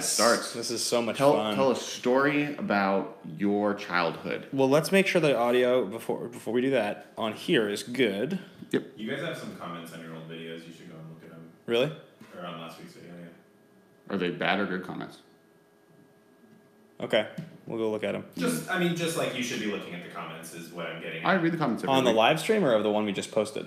it starts. This is so much fun. fun. Tell a story about your childhood. Well, let's make sure the audio before we do that on here is good. Yep. You guys have some comments on your old videos. You should go and look at them. Really? Or on last week's video, yeah. Are they bad or good comments? Okay, we'll go look at them. Just like you should be looking at the comments is what I'm getting at. I read the comments every On the week. live stream or of the one we just posted?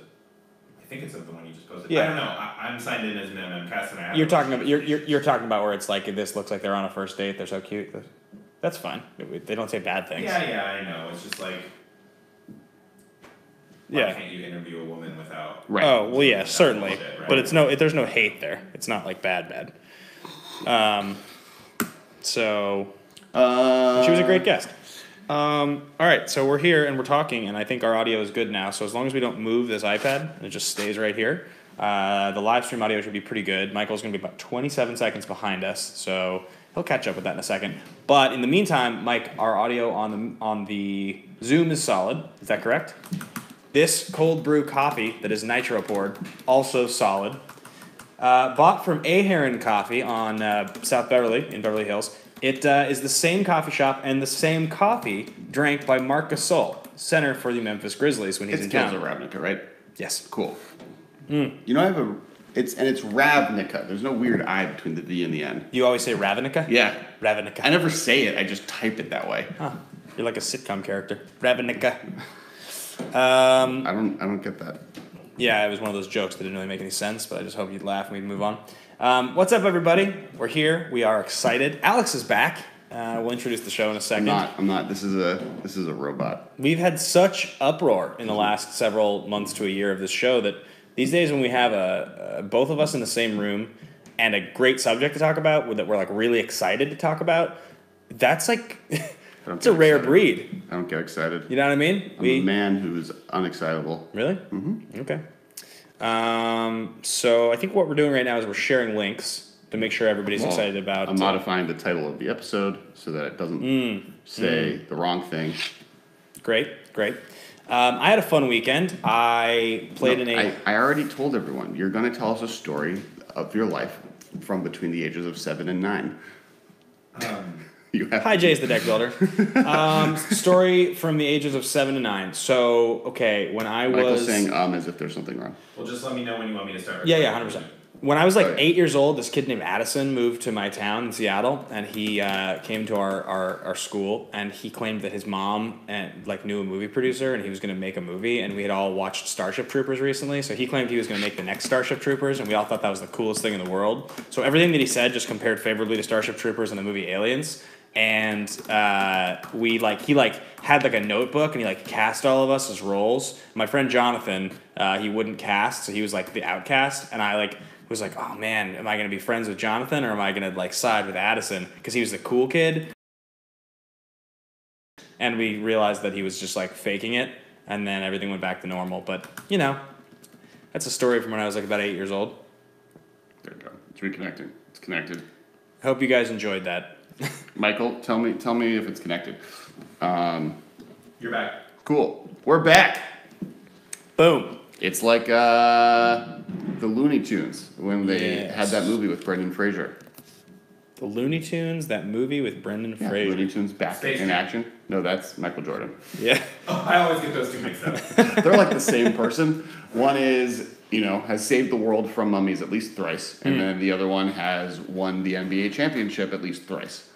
I think it's of the one you just posted. Yeah. I don't know. I'm signed in as an MMcast and I have You're talking about where it's like this looks like they're on a first date. They're so cute. That's fine. They don't say bad things. Yeah, I know. It's just like, why Yeah. can't you interview a woman without? Right. Oh well, yeah, That certainly. bullshit, right? But there's no hate there. It's not like bad. So she was a great guest. All right, so we're here and we're talking, and I think our audio is good now. So as long as we don't move this iPad, and it just stays right here. The live stream audio should be pretty good. Michael's going to be about 27 seconds behind us, so he'll catch up with that in a second. But in the meantime, Mike, our audio on the Zoom is solid. Is that correct? This cold brew coffee that is nitro poured, also solid. Bought from A Heron Coffee on South Beverly in Beverly Hills. It is the same coffee shop and the same coffee drank by Marc Gasol, center for the Memphis Grizzlies when he's in town. It's Ravnica, right? Yes. Cool. You know, it's Ravnica. There's no weird I between the V and the N. You always say Ravnica? Yeah. Ravnica. I never say it. I just type it that way. Huh. You're like a sitcom character. Ravnica. I don't get that. Yeah, it was one of those jokes that didn't really make any sense, but I just hope you'd laugh and we'd move on. What's up, everybody? We're here. We are excited. Alex is back. We'll introduce the show in a second. I'm not. This is a robot. We've had such uproar in the last several months to a year of this show that these days when we have both of us in the same room and a great subject to talk about that we're like really excited to talk about, that's like it's a rare breed. I don't get excited. You know what I mean? I'm a man who's unexcitable. Really? Mm-hmm. Okay. So I think what we're doing right now is we're sharing links to make sure everybody's excited about. I'm modifying the title of the episode so that it doesn't say the wrong thing. Great. I had a fun weekend. I played I already told everyone, you're going to tell us a story of your life from between the ages of 7 and 9. Hi, Jay's the deck builder. Story from the ages of 7 to 9. So, okay, when I was... Michael's saying as if there's something wrong. Well, just let me know when you want me to start. Yeah, 100%. When I was like 8 years old, this kid named Addison moved to my town in Seattle, and he came to our school, and he claimed that his mom knew a movie producer, and he was going to make a movie, and we had all watched Starship Troopers recently, so he claimed he was going to make the next Starship Troopers, and we all thought that was the coolest thing in the world. So everything that he said just compared favorably to Starship Troopers and the movie Aliens. And he had like a notebook and he like cast all of us as roles. My friend Jonathan, he wouldn't cast, so he was like the outcast. And I was like, oh man, am I gonna be friends with Jonathan or am I gonna like side with Addison because he was the cool kid? And we realized that he was just like faking it, and then everything went back to normal. But you know, that's a story from when I was like about 8 years old. There you go. It's reconnecting. It's connected. Hope you guys enjoyed that. Michael, tell me if it's connected. You're back. Cool. We're back. Boom. It's like the Looney Tunes when they Yes. had that movie with Brendan Fraser. The Looney Tunes, that movie with Brendan Yeah, Fraser. Looney Tunes back Stage in Street. action. No, that's Michael Jordan. Yeah. Oh, I always get those two mixed up. They're like the same person. One is, has saved the world from mummies at least thrice, and then the other one has won the NBA championship at least thrice.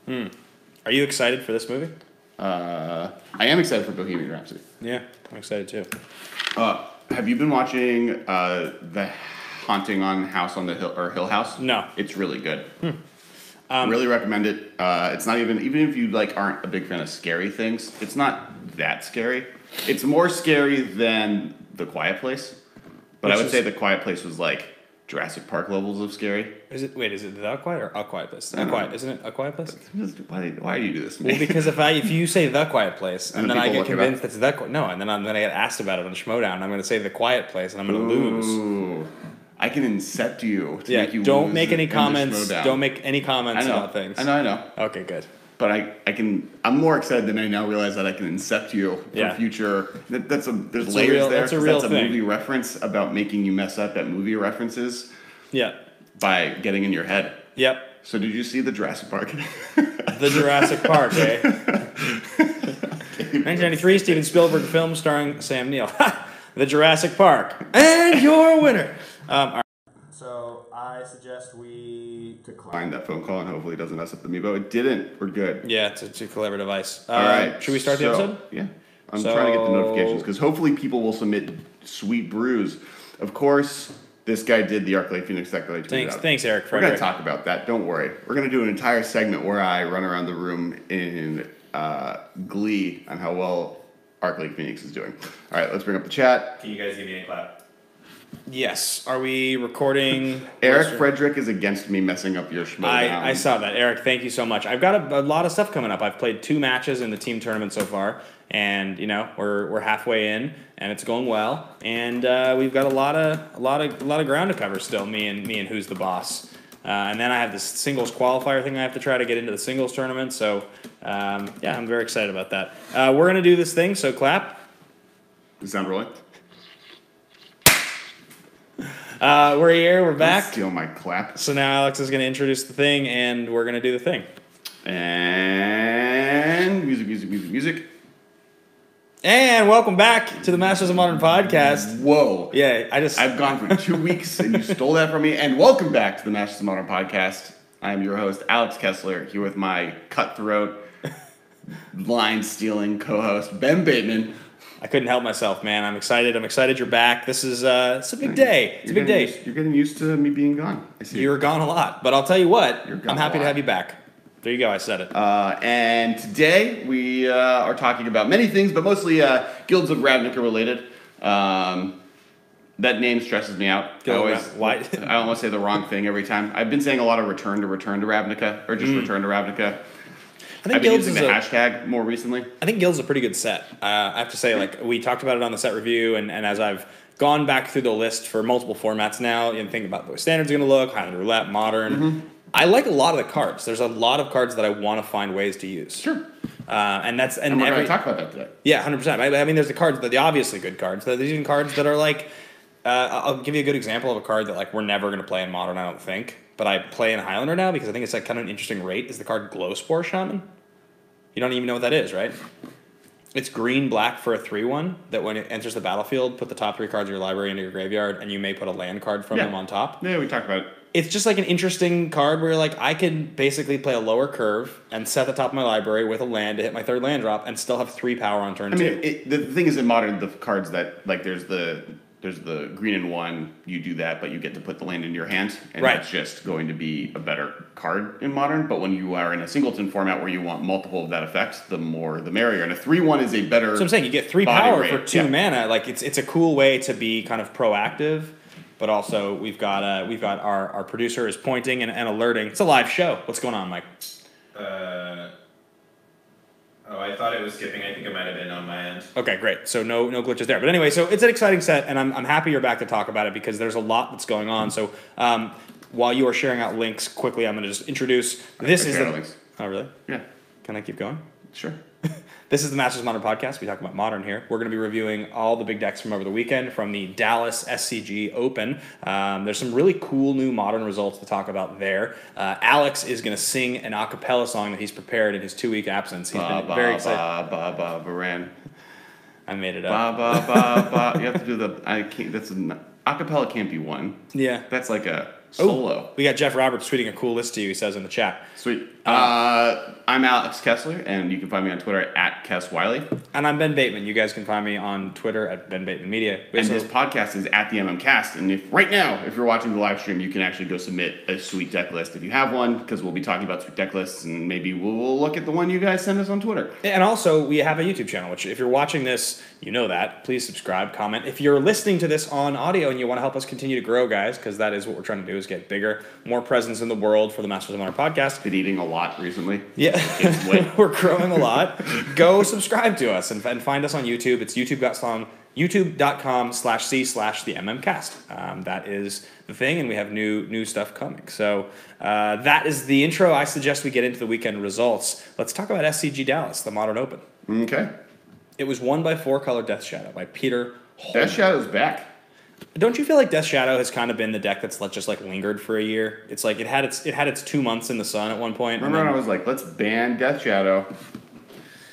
Are you excited for this movie? I am excited for Bohemian Rhapsody. Yeah, I'm excited too. Have you been watching the Haunting on House on the Hill or Hill House? No. It's really good. Really recommend it. It's not even if you aren't a big fan of scary things, it's not that scary. It's more scary than The Quiet Place. But I would say The Quiet Place was like Jurassic Park levels of scary. Is it The Quiet or A Quiet Place? I don't know. Isn't it A Quiet Place? Why do you do this to me? Well, because if you say The Quiet Place and then I people get look it convinced it's and then I get asked about it on Schmodown, I'm going to say The Quiet Place and I'm going to lose. Ooh. I can incept you to make you don't lose make any in the comments. Schmodown. Don't make any comments I know. about things. I know. Okay, good. But I'm more excited than I now realize that I can incept you for future. There's layers there. That's a real That's a thing. movie reference about making you mess up at movie references. Yeah. By getting in your head. Yep. So did you see the Jurassic Park? The Jurassic Park, eh? 1993 Steven Spielberg film starring Sam Neill. The Jurassic Park. And your winner. All right. So I suggest we decline that phone call and hopefully it doesn't mess up the Meebo. It didn't. We're good. Yeah, it's a clever device. All right. Should we start the episode? Yeah. I'm trying to get the notifications because hopefully people will submit sweet brews. Of course, this guy did the Arclight Phoenix deck that I tweeted out. Thanks, Eric. We're going to talk about that. Don't worry. We're going to do an entire segment where I run around the room in glee on how well Arclight Phoenix is doing. All right, let's bring up the chat. Can you guys give me a clap? Yes. Are we recording? Eric Frederick is against me messing up your schmo. I saw that. Eric, thank you so much. I've got a lot of stuff coming up. I've played 2 matches in the team tournament so far, and we're halfway in, and it's going well. And we've got a lot of ground to cover still. Me and Who's the Boss. And then I have this singles qualifier thing I have to try to get into the singles tournament. So yeah, I'm very excited about that. We're gonna do this thing. So clap. Is the sound rolling? We're here, we're back. Steal my clap. So now Alex is going to introduce the thing, and we're going to do the thing. And music. And welcome back to the Masters of Modern podcast. Whoa. Yeah, I've gone for 2 weeks, and you stole that from me. And welcome back to the Masters of Modern podcast. I am your host, Alex Kessler, here with my cutthroat, line-stealing co-host, Ben Bateman. I couldn't help myself, man. I'm excited. You're back. This is it's a big day. It's a big day. You're getting used to me being gone. I see. You were gone a lot, but I'll tell you what. You're gone I'm happy a to lot. have you back. There you go. I said it. And today we are talking about many things, but mostly Guilds of Ravnica related. That name stresses me out. Why? I almost say the wrong thing every time. I've been saying a lot of return to Ravnica, or just return to Ravnica. I think I've been Guilds using is the hashtag more recently. I think Guild's a pretty good set. I have to say, like, we talked about it on the set review, and as I've gone back through the list for multiple formats now, and think about the way Standard's going to look, Highland Roulette, Modern, I like a lot of the cards. There's a lot of cards that I want to find ways to use. Sure. And we're going to talk about that today. Yeah, 100%. I mean, there's the cards, the obviously good cards. There's even cards that are like, I'll give you a good example of a card that like we're never going to play in Modern, I don't think, but I play in Highlander now because I think it's like kind of an interesting rate, is the card Glowspore Shaman. You don't even know what that is, right? It's green-black for a 3/1 that when it enters the battlefield, put the top 3 cards of your library into your graveyard, and you may put a land card from them on top. Yeah, we talked about it. It's just like an interesting card where you're like, I can basically play a lower curve and set the top of my library with a land to hit my 3rd land drop and still have 3 power on turn 2. I mean, the thing is in Modern, the cards that, like, there's the green and 1, you do that, but you get to put the land in your hand, and right. That's just going to be a better card in Modern. But when you are in a singleton format where you want multiple of that effect, the more the merrier. And a 3/1 is a better. So I'm saying you get 3 power for 2 mana. Like it's a cool way to be kind of proactive, but also we've got our producer is pointing and alerting. It's a live show. What's going on, Mike? Oh, I thought it was skipping. I think it might have been on my end. Okay, great. So no glitches there. But anyway, so it's an exciting set, and I'm happy you're back to talk about it because there's a lot that's going on. So while you are sharing out links quickly, I'm going to just introduce. This is the. Links. Oh, really? Yeah. Can I keep going? Sure. This is the Masters of Modern podcast. We talk about Modern here. We're going to be reviewing all the big decks from over the weekend from the Dallas SCG Open. There's some really cool new Modern results to talk about there. Alex is going to sing an a cappella song that he's prepared in his 2-week absence. He's been very excited. Baran. I made it up. You have to do the. I can't. That's a cappella can't be one. Yeah. That's like a solo. We got Jeff Roberts tweeting a cool list to you. He says in the chat. Sweet. I'm Alex Kessler, and you can find me on Twitter at KessWiley. And I'm Ben Bateman. You guys can find me on Twitter at Ben Bateman Media. And this podcast is at the MMcast. And if you're watching the live stream, you can actually go submit a sweet deck list if you have one, because we'll be talking about sweet deck lists, and maybe we'll look at the one you guys send us on Twitter. And also, we have a YouTube channel, which if you're watching this, you know that. Please subscribe, comment. If you're listening to this on audio and you want to help us continue to grow, guys, because that is what we're trying to do, is get bigger, more presence in the world for the Masters of Modern podcast. Been eating a lot recently. Yeah, we're growing a lot. Go subscribe to us and find us on YouTube. It's youtube.com/c/the MMcast. That is the thing, and we have new stuff coming. So that is the intro. I suggest we get into the weekend results. Let's talk about SCG Dallas, the Modern Open. Okay. It was won by 4-color Death Shadow by Peter Holm. Death Shadow's back. Don't you feel like Death Shadow has kind of been the deck that's just like lingered for a year? It's like it had its 2 months in the sun at one point. Remember when I was like, let's ban Death Shadow?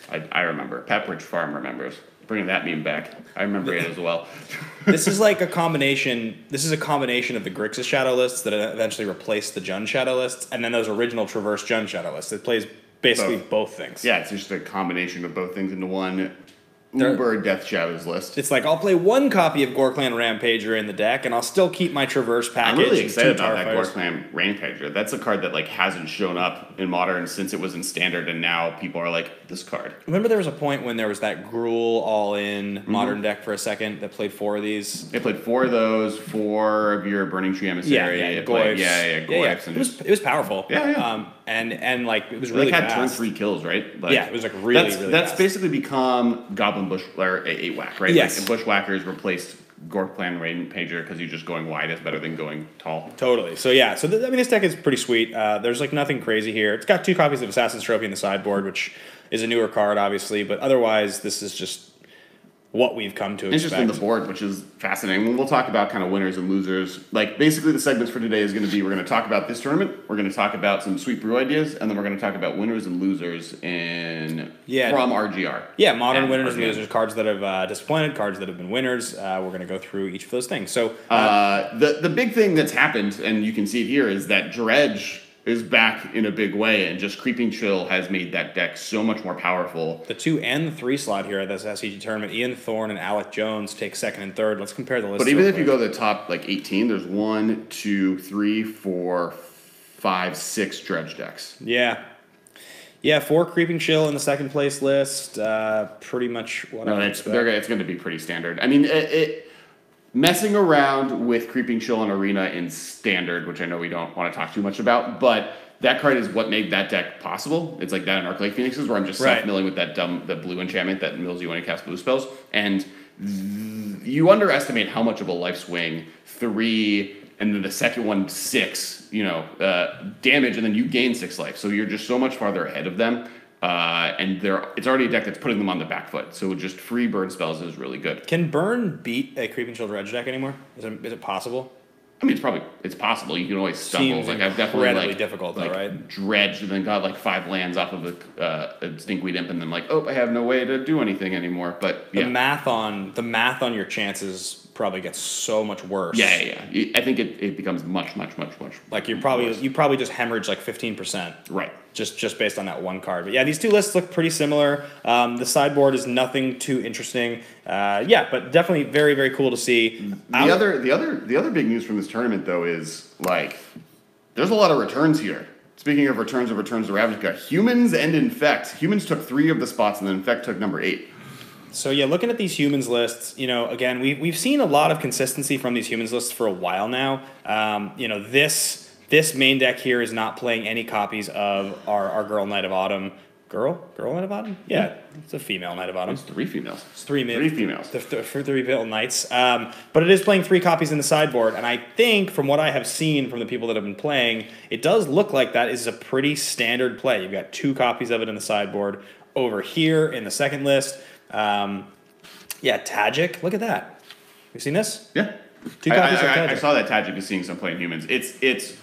I remember. Pepperidge Farm remembers. Bringing that meme back. I remember it as well. This is like a combination. This is a combination of the Grixis Shadow lists that eventually replaced the Jund Shadow lists, and then those original Traverse Jund Shadow lists. It plays basically both things. Yeah, it's just a combination of both things into one Uber Death Shadows list. It's like, I'll play one copy of Gorklan Rampager in the deck, and I'll still keep my Traverse package. I'm really excited about that Gorklan Rampager. That's a card that like hasn't shown up in Modern since it was in Standard, and now people are like, this card. Remember there was a point when there was that Gruul all-in Modern deck for a second that played 4 of these? It played 4 of those, 4 of your Burning Tree Emissary. Goyfs. Goyfs. And it was powerful. Yeah. And like, it was really had fast. turn 3 kills, right? Like, yeah, it was like really That's fast. basically become Goblin Bush, or 8-whack, right? Yes. Like, Bushwhackers replaced Gorklan Rampager because you're just going wide is better than going tall. Totally. So yeah, this deck is pretty sweet. There's like nothing crazy here. It's got 2 copies of Assassin's Trophy in the sideboard, which is a newer card, obviously, but otherwise, this is just what we've come to expect. Interesting, the board, which is fascinating. We'll talk about kind of winners and losers. Like, basically, the segments for today is going to be, we're going to talk about this tournament, we're going to talk about some sweet brew ideas, and then we're going to talk about winners and losers from RGR. Yeah, modern winners and losers, cards that have disappointed, cards that have been winners. We're going to go through each of those things. So the big thing that's happened, and you can see it here, is that Dredge is back in a big way, and just Creeping Chill has made that deck so much more powerful. The 2 and the 3 slot here at this SCG tournament, Ian Thorne and Alec Jones take 2nd and 3rd. Let's compare the list. But even if you go to the top like 18, there's 1, 2, 3, 4, 5, 6 Dredge decks. Yeah. Yeah, 4 Creeping Chill in the 2nd place list. Pretty much what I expect. It's going to be pretty standard. I mean, messing around with Creeping Chill and Arena in Standard, which I know we don't want to talk too much about, but that card is what made that deck possible. It's like that in Arclight Phoenixes, where I'm just self-milling with that blue enchantment that mills you when you cast blue spells. And you underestimate how much of a life swing 3, and then the second one 6, damage, and then you gain 6 life. So you're just so much farther ahead of them. And it's already a deck that's putting them on the back foot. So just free burn spells is really good. Can burn beat a Creeping Chill Dredge deck anymore? Is it possible? I mean, it's possible. You can always stumble. Seems like I've definitely incredibly difficult, though, right? Dredged and then got like 5 lands off of a Stinkweed Imp, and then like, I have no way to do anything anymore. But yeah, the math on your chances probably gets so much worse. Yeah. I think it becomes much. Like you probably just hemorrhage like 15%. Right. Just based on that one card. But yeah, these 2 lists look pretty similar. The sideboard is nothing too interesting. But definitely very, very cool to see. The other big news from this tournament though is like there's a lot of returns here. Speaking of returns to Ravnica, Humans and Infect. Humans took 3 of the spots, and then Infect took number 8. So yeah, looking at these Humans lists, again, we've seen a lot of consistency from these Humans lists for a while now. This main deck here is not playing any copies of our girl Knight of Autumn. Girl Knight of Autumn? Yeah, it's a female Knight of Autumn. It's 3 females. It's 3 females. For 3 female knights. But it is playing 3 copies in the sideboard, and I think from what I have seen from the people that have been playing, it does look like that is a pretty standard play. You've got 2 copies of it in the sideboard. Over here in the 2nd list, Tajik. Look at that. You seen this? Yeah. 2 copies of Tajik. I saw that Tajik is seeing some play in Humans. It's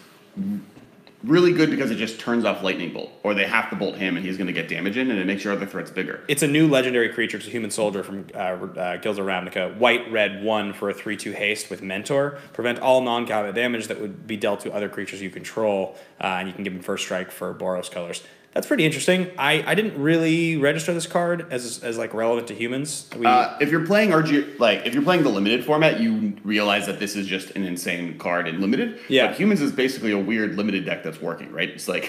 really good because it just turns off Lightning Bolt, or they have to bolt him and he's going to get damage in, and it makes your other threats bigger. It's a new legendary creature. It's a human soldier from Guilds of Ravnica. White, red, 1 for a 3/2 haste with Mentor. Prevent all non-combat damage that would be dealt to other creatures you control, and you can give them first strike for Boros colors. That's pretty interesting. I didn't really register this card as like relevant to Humans. If you're playing if you're playing the limited format, you realize that this is just an insane card in limited. Yeah. But Humans is basically a weird limited deck that's working, right? It's like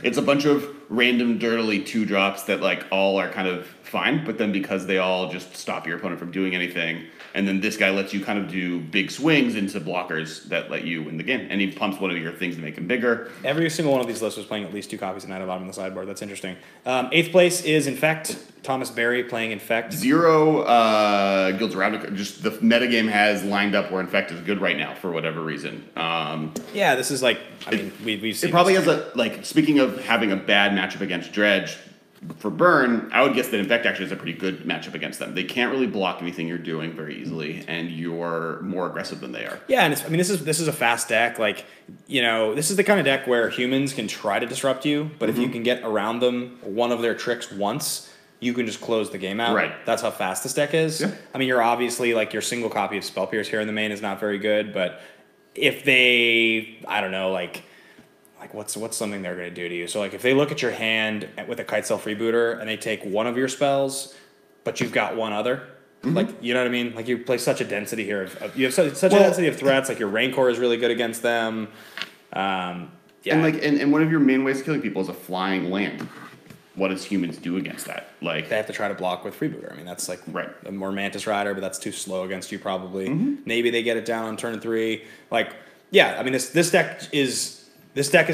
it's a bunch of random dirtily 2-drops that like all are kind of fine, but then because they all just stop your opponent from doing anything, and then this guy lets you kind of do big swings into blockers that let you win the game, and he pumps one of your things to make him bigger. Every single one of these lists was playing at least 2 copies of Knight of Autumn on the sideboard. That's interesting. 8th place is Infect. Thomas Berry playing Infect. 0 Guilds of Ravnica. Just the metagame has lined up where Infect is good right now for whatever reason. Yeah, this is like, we've seen it probably has speaking of having a bad matchup against Dredge, For burn, I would guess that Infect actually is a pretty good matchup against them. They can't really block anything you're doing very easily, and you're more aggressive than they are. Yeah, and this is a fast deck. Like, this is the kind of deck where humans can try to disrupt you, but if you can get around them one of their tricks once, you can just close the game out. Right. That's how fast this deck is. Yeah. I mean, you're obviously, like, your single copy of Spell Pierce here in the main is not very good, but if they, I don't know, like what's something they're going to do to you? So, like, if they look at your hand with a Kitesail Freebooter and they take one of your spells, but you've got one other, like, you know what I mean? Like, you play such a density here. You have such a density of threats. Like, your Rancor is really good against them. Yeah. And one of your main ways of killing people is a flying land. What does humans do against that? Like, they have to try to block with Freebooter. I mean, that's like a more Mantis Rider, but that's too slow against you probably. Maybe they get it down on turn 3. Like, yeah, I mean, this deck is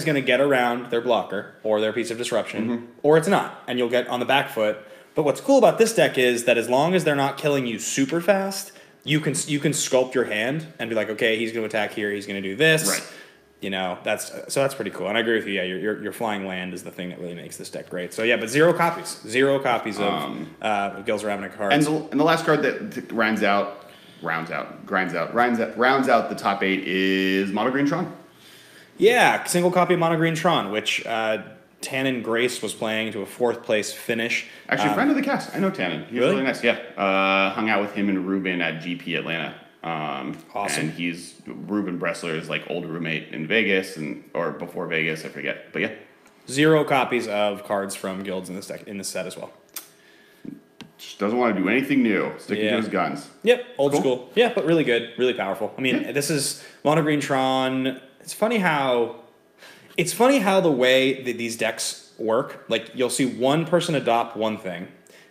going to get around their blocker or their piece of disruption, or it's not, and you'll get on the back foot. But what's cool about this deck is that as long as they're not killing you super fast, you can sculpt your hand and be like, okay, he's going to attack here, he's going to do this. Right. That's pretty cool, and I agree with you. Yeah, your flying land is the thing that really makes this deck great. So yeah, but zero copies of Gil's Ravnica cards. And the last card that rounds out the top 8 is Mono Green Tron. Yeah, single copy of Mono Green Tron, which Tannen Grace was playing to a 4th place finish. Actually, friend of the cast. I know Tannen. He's really nice. Yeah, hung out with him and Ruben at GP Atlanta. Awesome. And he's Ruben Bressler's like old roommate in Vegas or before Vegas, I forget. But yeah, 0 copies of cards from guilds in this deck in this set as well. Just doesn't want to do anything new. Sticking to his guns. Yep, old school. Yeah, but really good, really powerful. I mean, this is Mono Green Tron. It's funny how the way that these decks work. Like, you'll see one person adopt one thing,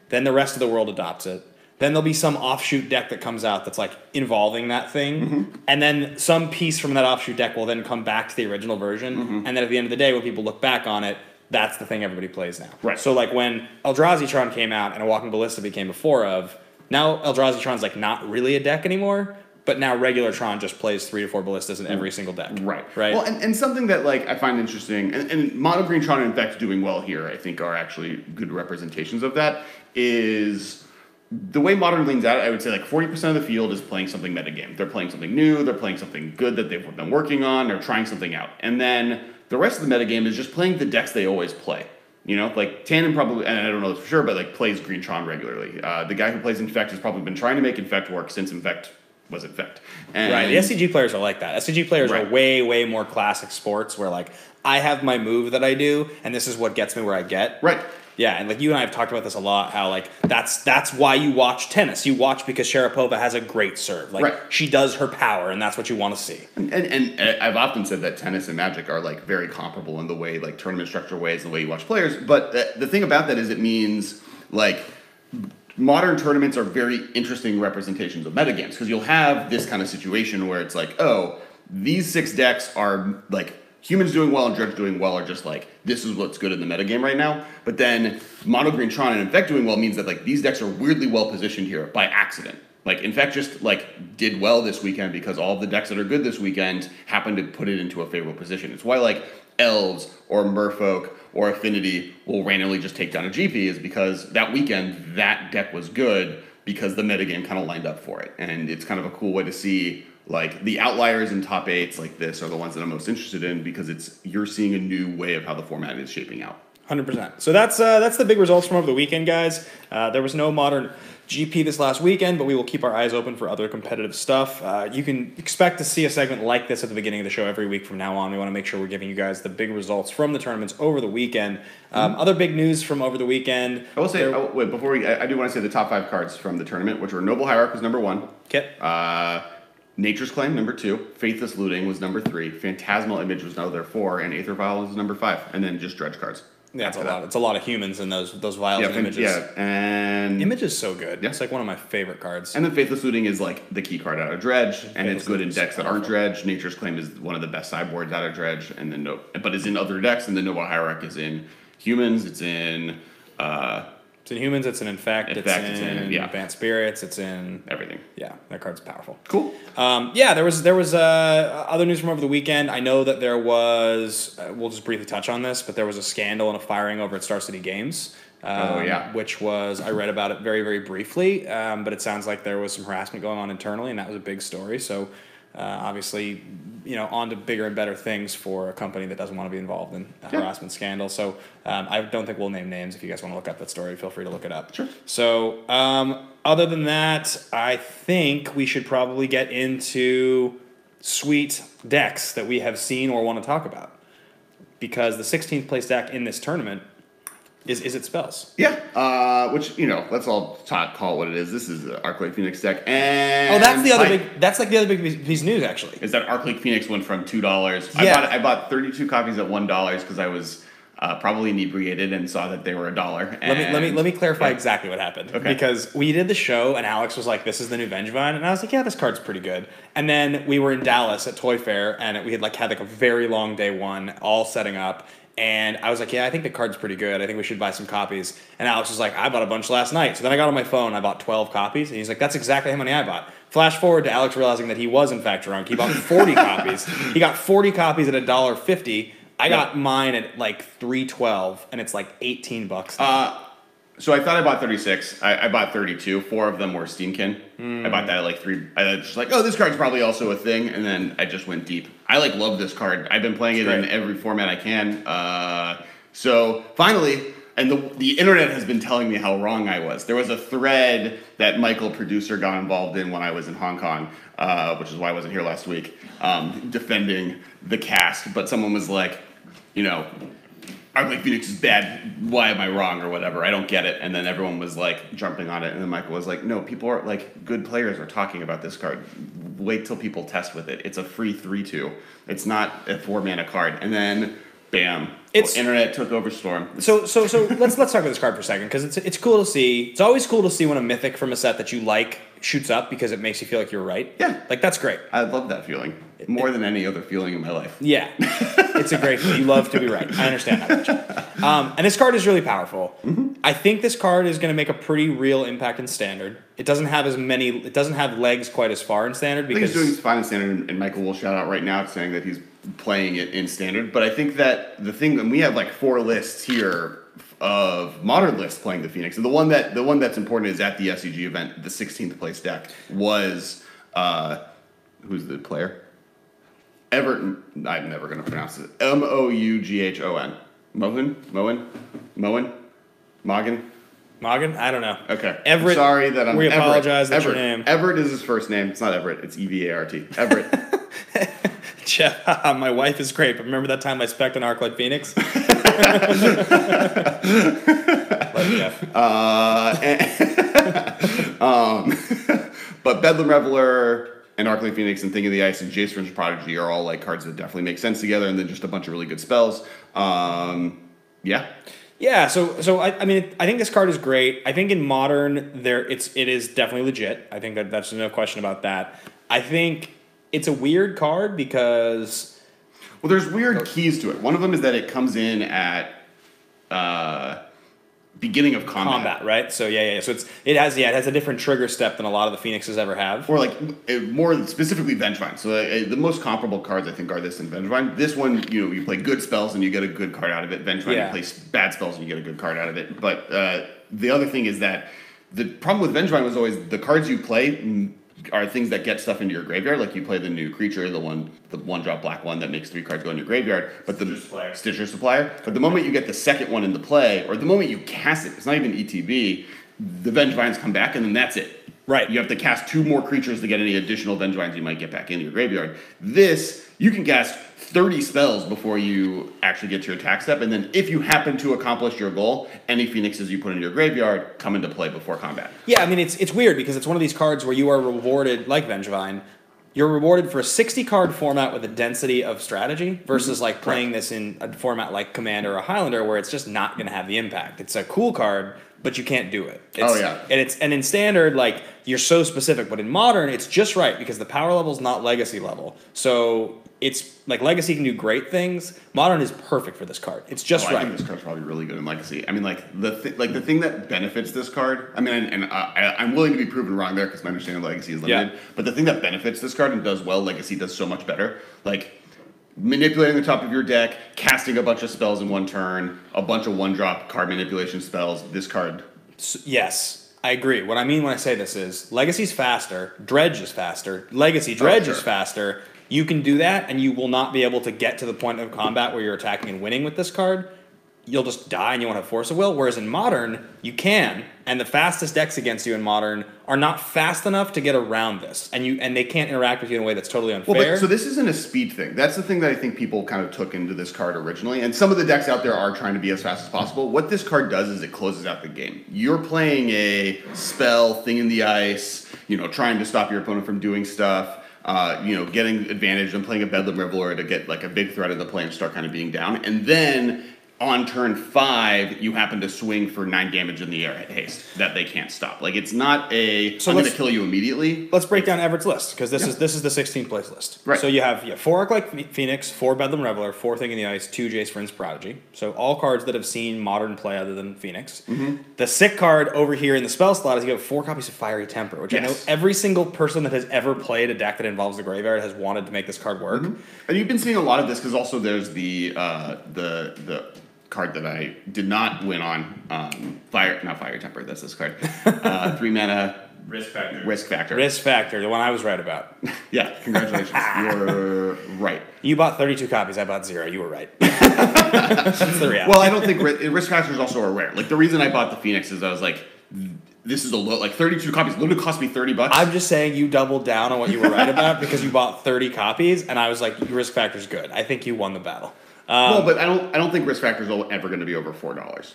then the rest of the world adopts it. Then there'll be some offshoot deck that comes out that's like involving that thing. And then some piece from that offshoot deck will then come back to the original version. And then at the end of the day, when people look back on it, that's the thing everybody plays now. Right. So like when Eldrazi Tron came out and a Walking Ballista became a 4 of, now Eldrazi Tron's like not really a deck anymore, but now regular Tron just plays 3 to 4 Ballistas in every single deck. Right. Right. Well, and something that like I find interesting, and Mono Green Tron and Infect doing well here, I think are actually good representations of that, is the way Modern leans out, I would say like 40% of the field is playing something metagame. They're playing something new, they're playing something good that they've been working on, they're trying something out. And then the rest of the metagame is just playing the decks they always play. Like Tannen probably, and I don't know this for sure, but like plays Green Tron regularly. The guy who plays Infect has probably been trying to make Infect work since Infect was Infect. And right, the SCG players are like that. SCG players are way, way more classic sports where like, I have my move that I do, and this is what gets me where I get. Right. Yeah, and like you and I have talked about this a lot, how like that's why you watch tennis. You watch because Sharapova has a great serve. Like she does her power, and that's what you want to see. And I've often said that tennis and Magic are like very comparable in the way like tournament structure ways and the way you watch players. But the thing about that is it means like modern tournaments are very interesting representations of metagames because you'll have this kind of situation where it's like, oh, these 6 decks are like humans doing well and Dredge doing well are just like, this is what's good in the metagame right now. But then Mono Green Tron and Infect doing well means that like these decks are weirdly well positioned here by accident. Like Infect just like did well this weekend because all of the decks that are good this weekend happen to put it into a favorable position. It's why like Elves or Merfolk or Affinity will randomly just take down a GP is because that weekend that deck was good because the metagame kind of lined up for it. And it's kind of a cool way to see like the outliers in top 8s like this are the ones that I'm most interested in because you're seeing a new way of how the format is shaping out. 100%. So that's the big results from over the weekend, guys. There was no modern GP this last weekend, but we will keep our eyes open for other competitive stuff. You can expect to see a segment like this at the beginning of the show every week from now on. We want to make sure we're giving you guys the big results from the tournaments over the weekend. Other big news from over the weekend. I will say, I do want to say the top 5 cards from the tournament, which were Noble Hierarch was number 1. Okay. Nature's Claim, number 2. Faithless Looting was number 3. Phantasmal Image was another 4. And Aether Vial was number 5. And then just Dredge cards. Yeah, it's a lot. It's a lot of humans in those vials and images. Yeah, and Image is so good. Yeah. It's like one of my favorite cards. And then Faithless Looting is like the key card out of Dredge, and it's good in decks that aren't Dredge. Nature's Claim is one of the best sideboards out of Dredge, and then but is in other decks. And the Noble Hierarch is in humans. It's in It's in humans, it's in Infect, it's in yeah. Advanced Spirits, it's in... Everything. Yeah, that card's powerful. Cool. Yeah, there was other news from over the weekend. I know that there was, we'll just briefly touch on this, but there was a scandal and a firing over at Star City Games. Which was, I read about it very, very briefly, but it sounds like there was some harassment going on internally, and that was a big story. So, obviously, on to bigger and better things for a company that doesn't want to be involved in a harassment scandal. So, I don't think we'll name names. If you guys want to look up that story, feel free to look it up. Sure. So, other than that, I think we should probably get into sweet decks that we have seen or want to talk about. Because the 16th place deck in this tournament is it spells. Yeah, which, let's all call it what it is. This is the Arclight Phoenix deck. And that's the other that's like the other big piece of news, actually. Is that Arclight Phoenix went from $2. Yeah. I bought 32 copies at $1 because I was probably inebriated and saw that they were $1. Let me clarify exactly what happened. Okay. Because we did the show and Alex was like, "This is the new Vengevine," and I was like, "Yeah, this card's pretty good." And then we were in Dallas at Toy Fair and we had had a very long day one, all setting up. And I was like, "Yeah, I think the card's pretty good. I think we should buy some copies." And Alex was like, "I bought a bunch last night." So then I got on my phone, I bought 12 copies, and he's like, "That's exactly how many I bought." Flash forward to Alex realizing that he was in fact drunk. He bought 40 copies. He got 40 copies at $1.50. I got mine at $3.12, and it's $18 now. So I thought I bought 36. I bought 32. 4 of them were Steamkin. I bought that at $3. I was just this card's probably also a thing, and then I just went deep. I love this card. I've been playing it in every format I can. So finally, and the internet has been telling me how wrong I was. There was a thread that Michael, producer, got involved in when I was in Hong Kong, which is why I wasn't here last week, defending the cast. But someone was like, Arclight Phoenix is bad. Why am I wrong or whatever? I don't get it. And then everyone was jumping on it. And then Michael was like, no, people are good players are talking about this card. Wait till people test with it. It's a free 3/2. It's not a 4-mana card. And then, bam, internet took over storm. So let's talk about this card for a second because it's cool to see. It's always cool to see when a mythic from a set that you like shoots up because it makes you feel like you're right. Yeah, that's great. I love that feeling more than any other feeling in my life. Yeah, it's a great feeling. You love to be right. I understand that much. And this card is really powerful. Mm-hmm. I think this card is going to make a pretty real impact in Standard. It doesn't have as many. It doesn't have legs quite as far in Standard because I think he's doing fine in Standard, and Michael will shout out right now saying that he's playing it in Standard. But I think that the thing, and we have 4 lists here of modern lists playing the Phoenix, and the one that's important is at the SEG event. The 16th place deck was who's the player? Everton. I'm never going to pronounce it. Moughon. Mogan? I don't know. Okay. Everett. Sorry that I'm. We Everett. apologize. That's your name. Everett is his first name. It's not Everett. It's Evart. Everett. Jeff, my wife is great, but remember that time I spec'd an Arclight Phoenix? Love Jeff. But Bedlam Reveler and Arclight Phoenix and Thing of the Ice and Jace Fringe Prodigy are all cards that definitely make sense together, and then just a bunch of really good spells. Yeah. Yeah, so I mean, I think this card is great. I think in Modern, it is definitely legit. I think that's no question about that. I think it's a weird card because... Well, there's weird keys to it. One of them is that it comes in at beginning of combat. Right? So yeah. So it has a different trigger step than a lot of the Phoenixes ever have. Or more specifically Vengevine. So the most comparable cards I think are this and Vengevine. This one, you play good spells and you get a good card out of it. Vengevine, you play bad spells and you get a good card out of it. But the other thing is that the problem with Vengevine was always the cards you play are things that get stuff into your graveyard. Like you play the new creature, the one drop black one that makes 3 cards go in your graveyard. But the Stitcher Supplier. But the moment you get the second one into play, or the moment you cast it, it's not even ETB, the Vengevines come back and then that's it. Right. You have to cast 2 more creatures to get any additional Vengevines you might get back into your graveyard. This, you can cast 30 spells before you actually get to your attack step, and then if you happen to accomplish your goal, any Phoenixes you put into your graveyard come into play before combat. Yeah, I mean, it's weird because it's one of these cards where you are rewarded, like Vengevine, you're rewarded for a 60-card format with a density of strategy versus playing this in a format like Commander or Highlander where it's just not going to have the impact. It's a cool card, but you can't do it. And in Standard, you're so specific, but in Modern, it's just right because the power level is not legacy level. So it's like Legacy can do great things. Modern is perfect for this card. It's just right. I think this card's probably really good in Legacy. I mean, like the thing that benefits this card. I mean, and I'm willing to be proven wrong there because my understanding of Legacy is limited. Yeah. But the thing that benefits this card and does well, Legacy does so much better. Like manipulating the top of your deck, casting a bunch of spells in one turn, a bunch of one-drop card manipulation spells. This card. Yes. I agree. What I mean when I say this is Legacy's faster, Dredge is faster, Legacy Dredge is faster. You can do that, and you will not be able to get to the point of combat where you're attacking and winning with this card. You'll just die and you won't have Force of Will. Whereas in Modern, you can, and the fastest decks against you in Modern are not fast enough to get around this, and they can't interact with you in a way that's totally unfair. Well, so this isn't a speed thing. That's the thing that I think people kind of took into this card originally, and some of the decks out there are trying to be as fast as possible. What this card does is it closes out the game. You're playing a spell, thing in the ice, trying to stop your opponent from doing stuff. Getting advantage and playing a Bedlam Reveler to get like a big threat in the play and start kind of being down. And then on turn 5, you happen to swing for 9 damage in the air at haste that they can't stop. Like it's not I'm going to kill you immediately. Let's break down Everett's list because this is the 16th place list. Right. So you have 4 Arc-like Phoenix, 4 Bedlam Reveler, 4 Thing in the Ice, 2 Jace Vryn's Prodigy. So all cards that have seen Modern play other than Phoenix. Mm-hmm. The sick card over here in the spell slot is you have 4 copies of Fiery Temper, which I know every single person that has ever played a deck that involves the graveyard has wanted to make this card work. Mm-hmm. And you've been seeing a lot of this because also there's the card that I did not win on, not Fiery Temper, that's this card. 3 mana. Risk Factor. Risk Factor, the one I was right about. Yeah, congratulations. You're right. You bought 32 copies, I bought 0. You were right. That's the reality. Well, I don't think Risk Factor is also rare. Like, the reason I bought the Phoenix is I was like, this is 32 copies. Literally cost me $30. I'm just saying you doubled down on what you were right about because you bought 30 copies, and I was like, Risk Factor's good. I think you won the battle. Well, but I don't think Risk Factor is ever going to be over $4.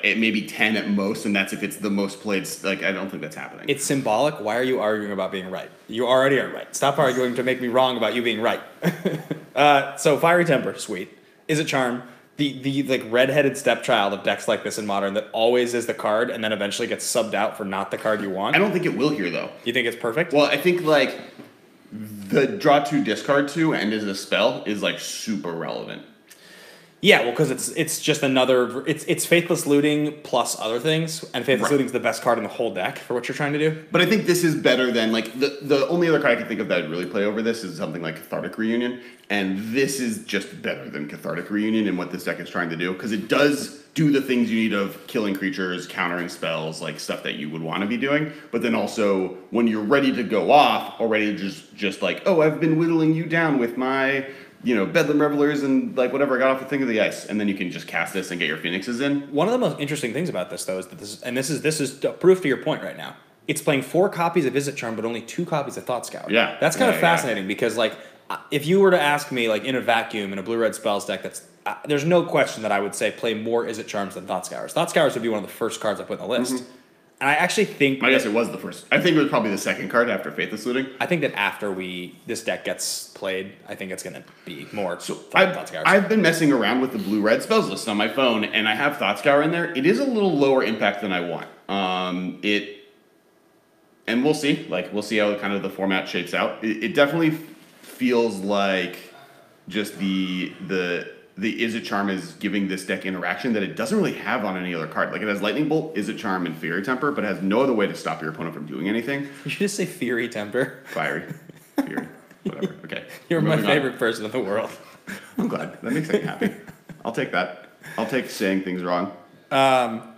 It may be 10 at most, and that's if it's the most played. Like I don't think that's happening. It's symbolic. Why are you arguing about being right? You already are right. Stop arguing to make me wrong about you being right. So Fiery Temper, sweet. Is it Charm? The like redheaded stepchild of decks like this in Modern that always is the card and then eventually gets subbed out for not the card you want. I don't think it will here though. You think it's perfect? Well, I think like the draw 2, discard 2, and is a spell is like super relevant. Yeah, well, because it's just another it's Faithless Looting plus other things, and Faithless Looting is the best card in the whole deck for what you're trying to do. But I think this is better than like the only other card I can think of that would really play over this is something like Cathartic Reunion, and this is just better than Cathartic Reunion in what this deck is trying to do because it does do the things you need of killing creatures, countering spells, like stuff that you would want to be doing. But then also when you're ready to go off, already just like I've been whittling you down with my Bedlam Revelers and like whatever I got off the Thing of the Ice, and then you can just cast this and get your Phoenixes in. One of the most interesting things about this, though, is that this is proof to your point right now. It's playing 4 copies of Izzet Charm, but only 2 copies of Thought Scour. Yeah, that's kind of fascinating because like if you were to ask me like in a vacuum in a blue-red spells deck, that's there's no question that I would say play more Izzet Charms than Thought Scours. Thought Scours would be one of the first cards I put in the list. Mm-hmm. And I actually think... I guess it was the first. I think it was probably the second card after Faithless Looting. I think that after this deck gets played, I think it's going to be more Thought Scours. I've been messing around with the blue-red spells list on my phone, and I have Thought Scour in there. It is a little lower impact than I want. And we'll see. We'll see how kind of the format shapes out. It definitely feels like just the Izzet Charm is giving this deck interaction that it doesn't really have on any other card. Like it has Lightning Bolt, Izzet Charm, and Fury Temper, but has no other way to stop your opponent from doing anything. You should just say Fury Temper. Fury, whatever. Okay. You're my favorite person in the world. I'm glad. That makes me happy. I'll take that. I'll take saying things wrong.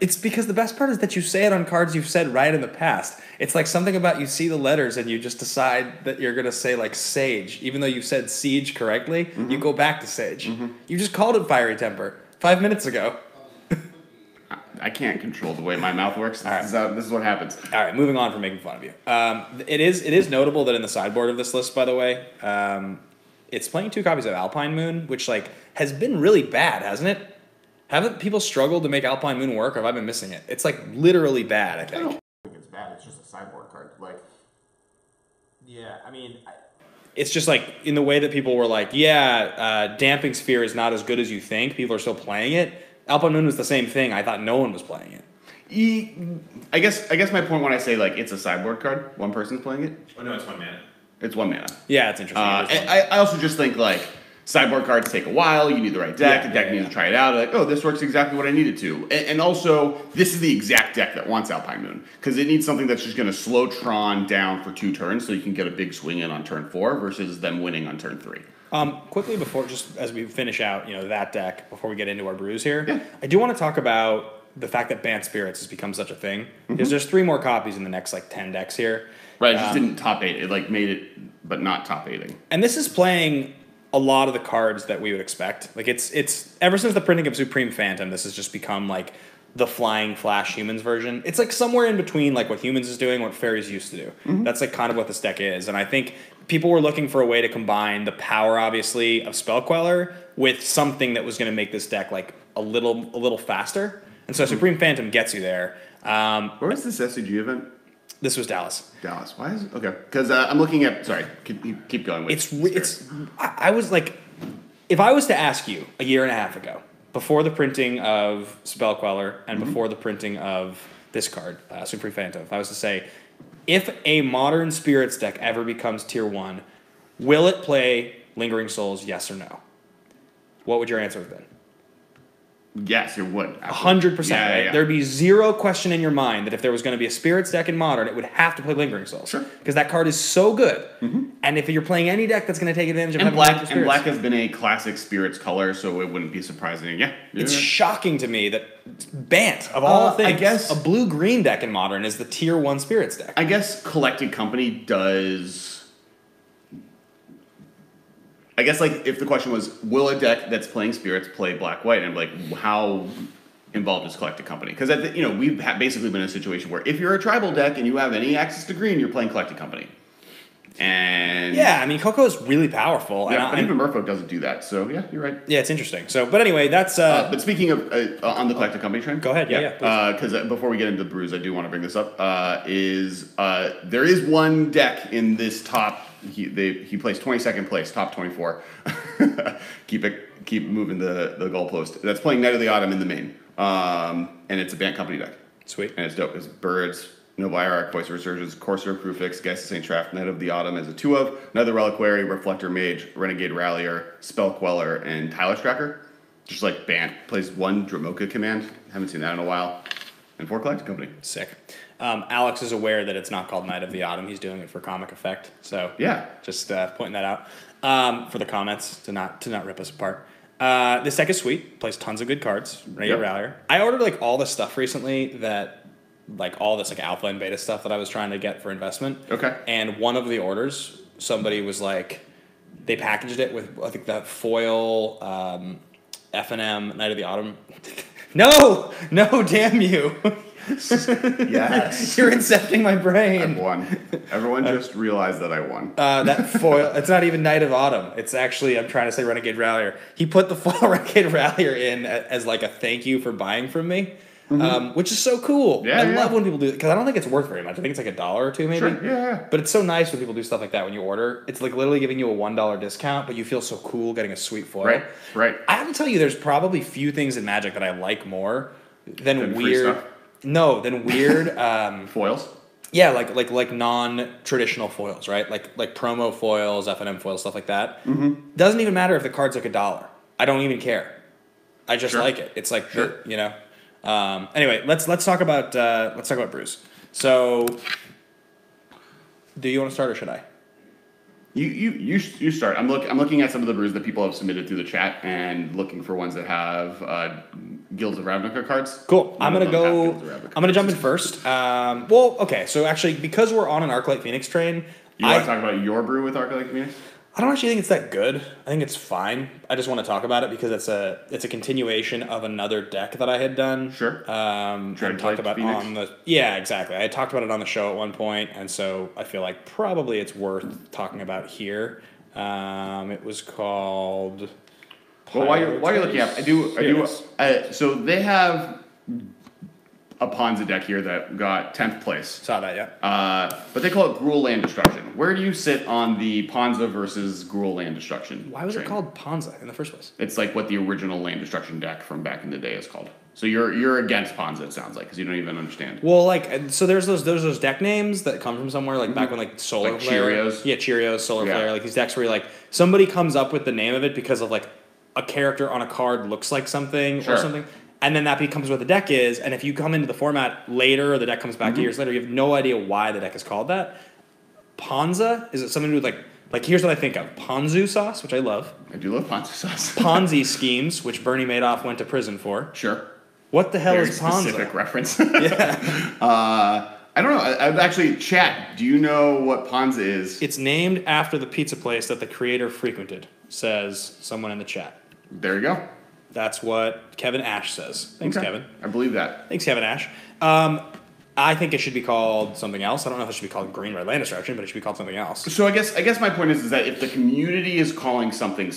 It's because the best part is that you say it on cards you've said right in the past. It's like something about you see the letters and you just decide that you're going to say like Sage. Even though you said Siege correctly, you go back to Sage. Mm-hmm. You just called it Fiery Temper 5 minutes ago. I can't control the way my mouth works. This is what happens. All right, moving on from making fun of you. It is notable that in the sideboard of this list, by the way, it's playing 2 copies of Alpine Moon, which like has been really bad, hasn't it? Haven't people struggled to make Alpine Moon work, or have I been missing it? It's like literally bad, I think. I don't think it's bad. It's just a sideboard card. Yeah, I mean, it's just like in the way that people were like, Damping Sphere is not as good as you think. People are still playing it. Alpine Moon was the same thing. I thought no one was playing it. I guess my point when I say like it's a sideboard card, one person's playing it. Oh no, it's 1 mana. It's 1 mana. Yeah, it's interesting. And I also just think, like, sideboard cards take a while. You need the right deck. The deck needs to try it out. Like, oh, this works exactly what I need it to. And also, this is the exact deck that wants Alpine Moon. Because it needs something that's just going to slow Tron down for 2 turns so you can get a big swing in on turn 4 versus them winning on turn 3. Quickly before, just as we finish out, that deck, before we get into our brews here, I do want to talk about the fact that Bant Spirits has become such a thing. Because there's 3 more copies in the next, 10 decks here. Right, it just didn't top 8. It, made it, but not top 8ing. And this is playing a lot of the cards that we would expect. Like, it's ever since the printing of Supreme Phantom, this has just become, the Flying Flash Humans version. It's, somewhere in between, what Humans is doing, what Fairies used to do. That's, kind of what this deck is. And I think people were looking for a way to combine the power, obviously, of Spell Queller with something that was going to make this deck, a little faster. And so Supreme Phantom gets you there. Where was this SCG event? This was Dallas. Dallas. Why is it? Okay. Because I'm looking at... Sorry. Keep going with I was like... If I was to ask you a year and a half ago, before the printing of Spell Queller and before the printing of this card, Supreme Phantom, if I was to say, if a modern Spirits deck ever becomes Tier 1, will it play Lingering Souls, yes or no? What would your answer have been? Yes, it would. 100%. Right? There'd be zero question in your mind that if there was going to be a Spirits deck in Modern, it would have to play Lingering Souls. Sure. Because that card is so good. And if you're playing any deck that's going to take advantage of and having black, Spirits. And black has been a classic Spirits color, so it wouldn't be surprising. Yeah. It's shocking to me that Bant, of all things, I guess, a blue-green deck in Modern is the Tier 1 Spirits deck. I guess Collected Company does... I guess, if the question was, will a deck that's playing Spirits play Black-White? And, how involved is Collected Company? Because, we've basically been in a situation where if you're a tribal deck and you have any access to green, you're playing Collected Company. And... Yeah, I mean, Coco is really really Yeah, but even Merfolk doesn't do that, so, yeah, you're right. Yeah, it's interesting. So, but anyway, that's... but speaking of, on the Collected Company train... Go ahead, yeah. Because before we get into the brews, I do want to bring this up, there is one deck in this top... He plays 22nd place, top 24. Keep moving the goalpost. That's playing Knight of the Autumn in the main. And it's a Bant Company deck. Sweet. And it's dope. It's Birds, Noble Hierarch, Voice of Resurgence, Courser, Crufix, Geist of St. Traft, Knight of the Autumn as a 2-of, Another Reliquary, Reflector Mage, Renegade Rallier, Spell Queller, and Tyler's Tracker. Just like Bant. Plays 1 Dramoka command. Haven't seen that in a while. And 4 Collected Company. Sick. Alex is aware that it's not called Knight of the Autumn. He's doing it for comic effect. So yeah, just pointing that out for the comments to not rip us apart. This deck is sweet. Plays tons of good cards. Renegade Rallier. I ordered all this stuff recently that all this alpha and beta stuff that I was trying to get for investment. Okay. And one of the orders, somebody was they packaged it with I think that foil F&M Knight of the Autumn. No, damn you. Yes. You're incepting my brain. I've won. Everyone just realized that I won. That foil, it's not even Knight of Autumn. It's actually, I'm trying to say Renegade Rallier. He put the foil Renegade Rallier in as a thank you for buying from me, which is so cool. Yeah, I love when people do it, because I don't think it's worth very much. I think it's $1 or $2 maybe. Sure. Yeah. But it's so nice when people do stuff like that when you order. It's literally giving you a $1 discount, but you feel so cool getting a sweet foil. Right. I have to tell you, there's probably few things in Magic that I like more than weird... No, than weird foils. Yeah, like non-traditional foils, right? Like promo foils, F&M foils, stuff like that. Doesn't even matter if the card's $1. I don't even care. I just like it. It's anyway, let's talk about brews. So, do you want to start or should I? You start. I'm looking at some of the brews that people have submitted through the chat and looking for ones that have Guilds of Ravnica cards. Cool. I'm gonna jump in first. Okay. So actually, because we're on an Arclight Phoenix train, you want to talk about your brew with Arclight Phoenix? I don't actually think it's that good. I think it's fine. I just want to talk about it because it's a continuation of another deck that I had done. Sure. Talked about Phoenix? Exactly. I had talked about it on the show at one point, and so I feel like probably it's worth talking about here. It was called. Well, while you're looking up, I do. So they have a Ponza deck here that got 10th place. Saw that, yeah. But they call it Gruul Land Destruction. Where do you sit on the Ponza versus Gruul Land Destruction? Why was it called Ponza in the first place? It's like what the original Land Destruction deck from back in the day is called. So you're against Ponza, it sounds like, because you don't even understand. Well, like, so there's those deck names that come from somewhere, like back when, like, Solar like Flare. Cheerios. Yeah, Cheerios, Solar Flare, like these decks where, like, somebody comes up with the name of it because of, like, a character on a card looks like something or something. And then that becomes what the deck is, and if you come into the format later, or the deck comes back years later, you have no idea why the deck is called that. Ponza, is it something to do with, like here's what I think of. Ponzu sauce, which I love. I do love Ponzi sauce. Ponzi schemes, which Bernie Madoff went to prison for. Sure. What the hell Very is Ponza? specific reference. Yeah. I don't know. I'd actually, chat, do you know what Ponza is? It's named after the pizza place that the creator frequented, says someone in the chat. There you go. That's what Kevin Ash says. Thanks, Okay. Kevin. I believe that. Thanks, Kevin Ash. I think it should be called something else. I don't know if it should be called Green Red Land Destruction, but it should be called something else. So I guess my point is that if the community is calling something,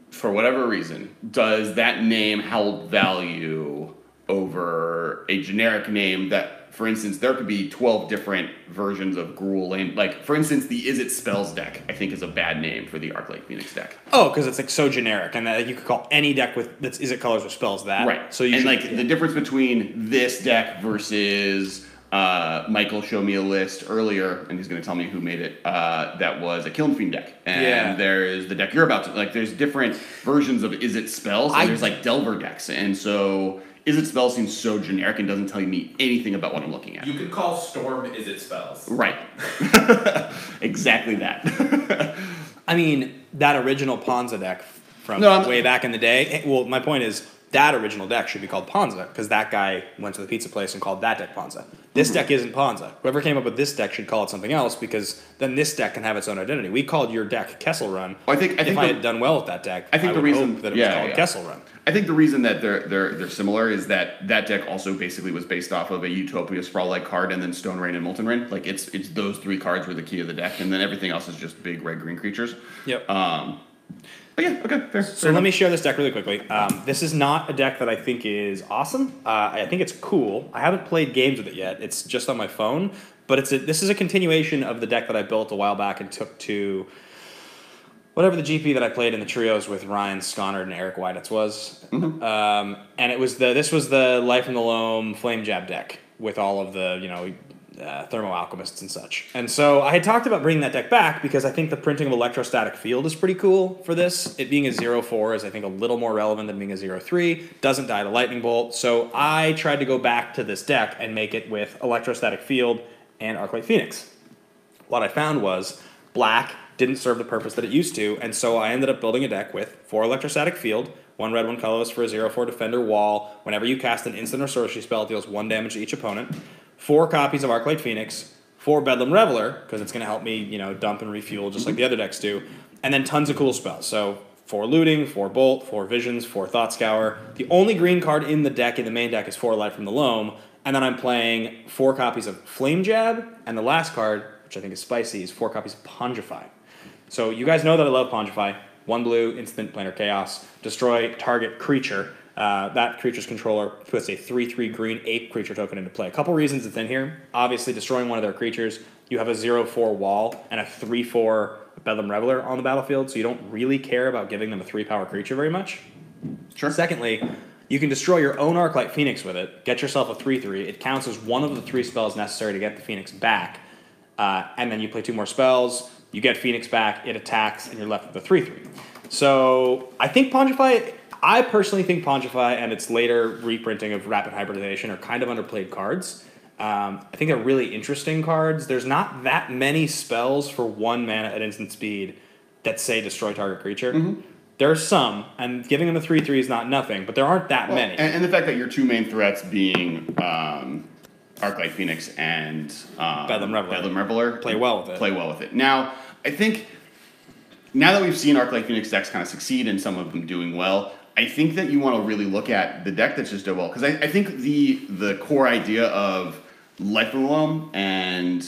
for whatever reason, does that name hold value over a generic name that, for instance, there could be 12 different versions of Gruul Land. Like, for instance, the Is It Spells deck, I think, is a bad name for the Arclight Phoenix deck. Oh, because it's like so generic, and that you could call any deck with that's Is It Colors or Spells that. Right. So you the difference between this deck versus Michael showed me a list earlier, and he's going to tell me who made it. That was a Kiln Fiend deck, and there's the deck you're about to like. There's different versions of Is It Spells, and there's like Delver decks, and so Is It Spells seems so generic and doesn't tell me anything about what I'm looking at. You could call Storm Is It Spells. Right. Exactly that. I mean, that original Ponza deck from way back in the day. Well, my point is that original deck should be called Ponza because that guy went to the pizza place and called that deck Ponza. This deck isn't Ponza. Whoever came up with this deck should call it something else because then this deck can have its own identity. We called your deck Kessel Run. I think if I had done well with that deck, I think the would reason hope that it was called Kessel Run. I think the reason that they're similar is that deck also basically was based off of a Utopia Sprawl-like card and then Stone Rain and Molten Rain. Like it's those three cards were the key of the deck, and then everything else is just big red-green creatures. Yep. But yeah, okay, fair. So let me share this deck really quickly. This is not a deck that I think is awesome. I think it's cool. I haven't played games with it yet. It's just on my phone. But this is a continuation of the deck that I built a while back and took to whatever the GP that I played in the trios with Ryan Sconard and Eric Weiditz was. Mm-hmm. And this was the Life in the Loam Flame Jab deck with all of the, Thermo Alchemists and such. And so I had talked about bringing that deck back because I think the printing of Electrostatic Field is pretty cool for this. It being a 0/4 is, I think, a little more relevant than being a 0/3. Doesn't die to Lightning Bolt. So I tried to go back to this deck and make it with Electrostatic Field and Arclight Phoenix. What I found was black didn't serve the purpose that it used to, and so I ended up building a deck with 4 Electrostatic Field, 1 red, 1 colorless for a 0/4 Defender Wall. Whenever you cast an instant or sorcery spell, it deals 1 damage to each opponent. 4 copies of Arclight Phoenix, 4 Bedlam Reveler, because it's going to help me, dump and refuel just like the other decks do, and then tons of cool spells. So 4 Looting, 4 Bolt, 4 Visions, 4 Thought Scour. The only green card in the main deck, is 4 Light from the Loam, and then I'm playing 4 copies of Flame Jab, and the last card, which I think is spicy, is 4 copies of Pondify. So you guys know that I love Pondify. 1 blue, instant planar chaos, destroy target creature. That creature's controller puts a 3/3 green ape creature token into play. A couple reasons it's in here. Obviously, destroying one of their creatures. You have a 0/4 wall and a 3/4 Bedlam Reveler on the battlefield, so you don't really care about giving them a 3-power creature very much. Sure. Secondly, you can destroy your own Arclight Phoenix with it. Get yourself a 3/3. It counts as one of the 3 spells necessary to get the Phoenix back. And then you play 2 more spells. You get Phoenix back. It attacks, and you're left with a 3/3. So I think Pondify. I personally think Pondify and its later reprinting of Rapid Hybridization are kind of underplayed cards. I think they're really interesting cards. There's not that many spells for 1 mana at instant speed that say destroy target creature. Mm-hmm. There are some, and giving them a 3/3 is not nothing, but there aren't that many. And the fact that your 2 main threats being Arclight Phoenix and Bedlam Reveler play well with it. Now, I think now that we've seen Arclight Phoenix decks kind of succeed and some of them doing well, I think that you want to really look at the deck that's just done well. Because I think the core idea of Life of the Loam and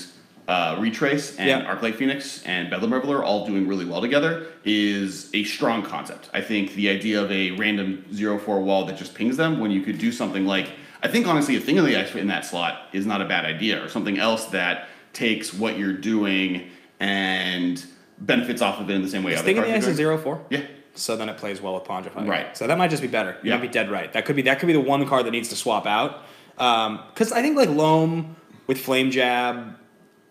Retrace and Arclight Phoenix and Bedlam Reveler all doing really well together is a strong concept. I think the idea of a random 0/4 wall that just pings them when you could do something like I think honestly a Thing of the Ice in that slot is not a bad idea, or something else that takes what you're doing and benefits off of it in the same way. Thing of the Ice is 0/4? Yeah. So then it plays well with Pondify. Right. So that might just be better. You might be dead right. That could be the one card that needs to swap out. Because I think like Loam with Flame Jab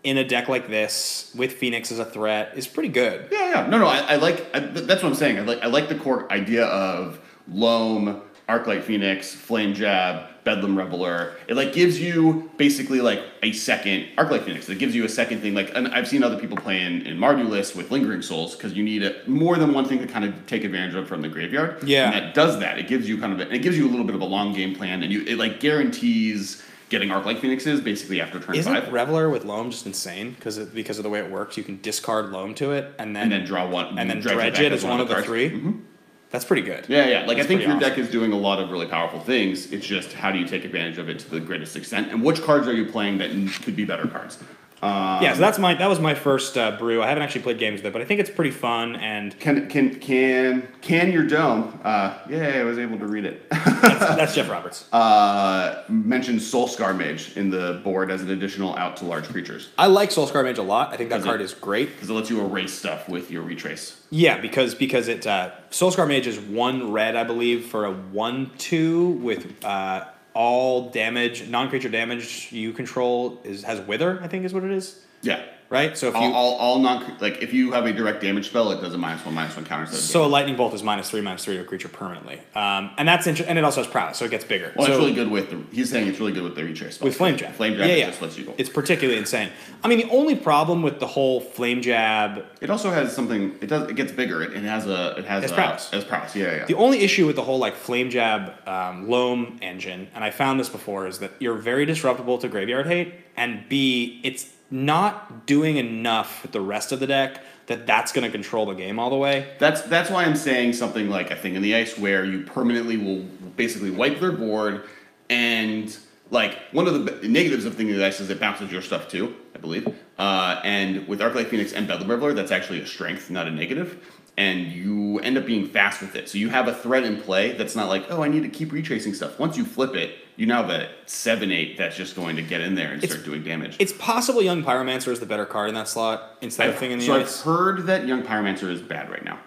in a deck like this with Phoenix as a threat is pretty good. Yeah. No. That's what I'm saying. I like the core idea of Loam, Arclight Phoenix, Flame Jab, Bedlam Reveler. It like gives you basically like a second Arclight Phoenix. It gives you a second thing. Like, and I've seen other people playing in Mardu lists with Lingering Souls because you need more than one thing to kind of take advantage of from the graveyard. Yeah, and that does that. It gives you it gives you a little bit of a long game plan, and it like guarantees getting Arclight Phoenixes basically after turn 5. Isn't Reveler with Loam just insane because of the way it works? You can discard Loam to it and then draw one, and then dredge it as one of the 3. Mm-hmm. That's pretty good. Yeah. Like, I think your deck is doing a lot of really powerful things. It's just how do you take advantage of it to the greatest extent, and which cards are you playing that could be better cards? So that was my first brew. I haven't actually played games with it, but I think it's pretty fun. And can your dome? I was able to read it. that's Jeff Roberts. Mentioned Soulscar Mage in the board as an additional out to large creatures. I like Soulscar Mage a lot. I think that card is great because it lets you erase stuff with your retrace. Yeah, because it Soulscar Mage is 1 red, I believe, for a 1/2 with all damage, non-creature damage you control has Wither, I think is what it is. Yeah. Right? So if if you have a direct damage spell, it does a -1/-1 counter. So a Lightning Bolt is -3/-3 to a creature permanently. And that's and it also has prowess, so it gets bigger. Well, it's really good he's saying it's really good with the retrace spell. With Flame Jab. Flame Jab just lets you go. It's particularly insane. I mean, the only problem with the whole Flame Jab, it also has something. It gets bigger. It has prowess. As prowess. Yeah. The only issue with the whole like Flame Jab Loam engine, and I found this before, is that you're very disruptible to graveyard hate, and B, it's not doing enough with the rest of the deck that's going to control the game all the way. That's why I'm saying something like a Thing in the Ice, where you permanently will basically wipe their board, and like one of the negatives of Thing in the Ice is it bounces your stuff too, I believe. And with Arclight Phoenix and Bedlam Reveler, that's actually a strength, not a negative. And you end up being fast with it. So you have a threat in play that's not like, I need to keep retracing stuff. Once you flip it, you now have a 7/8 that's just going to get in there and start doing damage. It's possible Young Pyromancer is the better card in that slot instead of Thing in the Ice. So I've heard that Young Pyromancer is bad right now.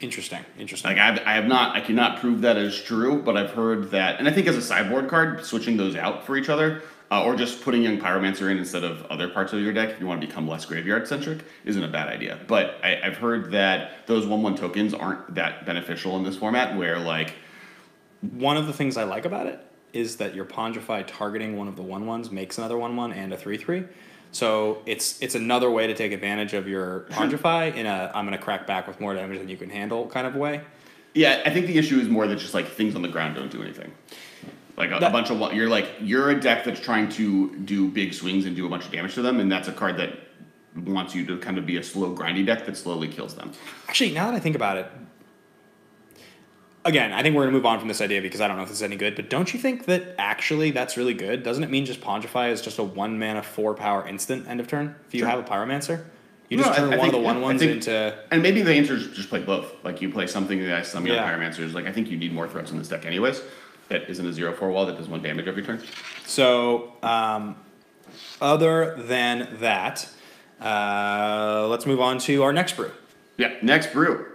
Interesting. Like I cannot prove that as true, but I've heard that, and I think as a sideboard card, switching those out for each other, or just putting Young Pyromancer in instead of other parts of your deck if you want to become less graveyard centric isn't a bad idea. But I've heard that those 1/1 tokens aren't that beneficial in this format, where like one of the things I like about it is that your Pondify targeting one of the 1/1s makes another 1/1 and a 3/3. So it's another way to take advantage of your Pondify in a I'm going to crack back with more damage than you can handle kind of way. Yeah, I think the issue is more that just like things on the ground don't do anything. Like a bunch of you're a deck that's trying to do big swings and do a bunch of damage to them, and that's a card that wants you to kind of be a slow, grindy deck that slowly kills them. Actually, now that I think about it, again, I think we're going to move on from this idea because I don't know if this is any good, but don't you think that actually that's really good? Doesn't it mean just Pondify is just a 1 mana 4 power instant end of turn if you have a Pyromancer? You just turn one of the 1/1s into... And maybe the answer is just play both. Like you play something that has some Pyromancers. Like I think you need more threats in this deck anyways. That isn't a 0/4 wall that does 1 damage every turn. So, other than that, let's move on to our next brew. Yeah, next brew.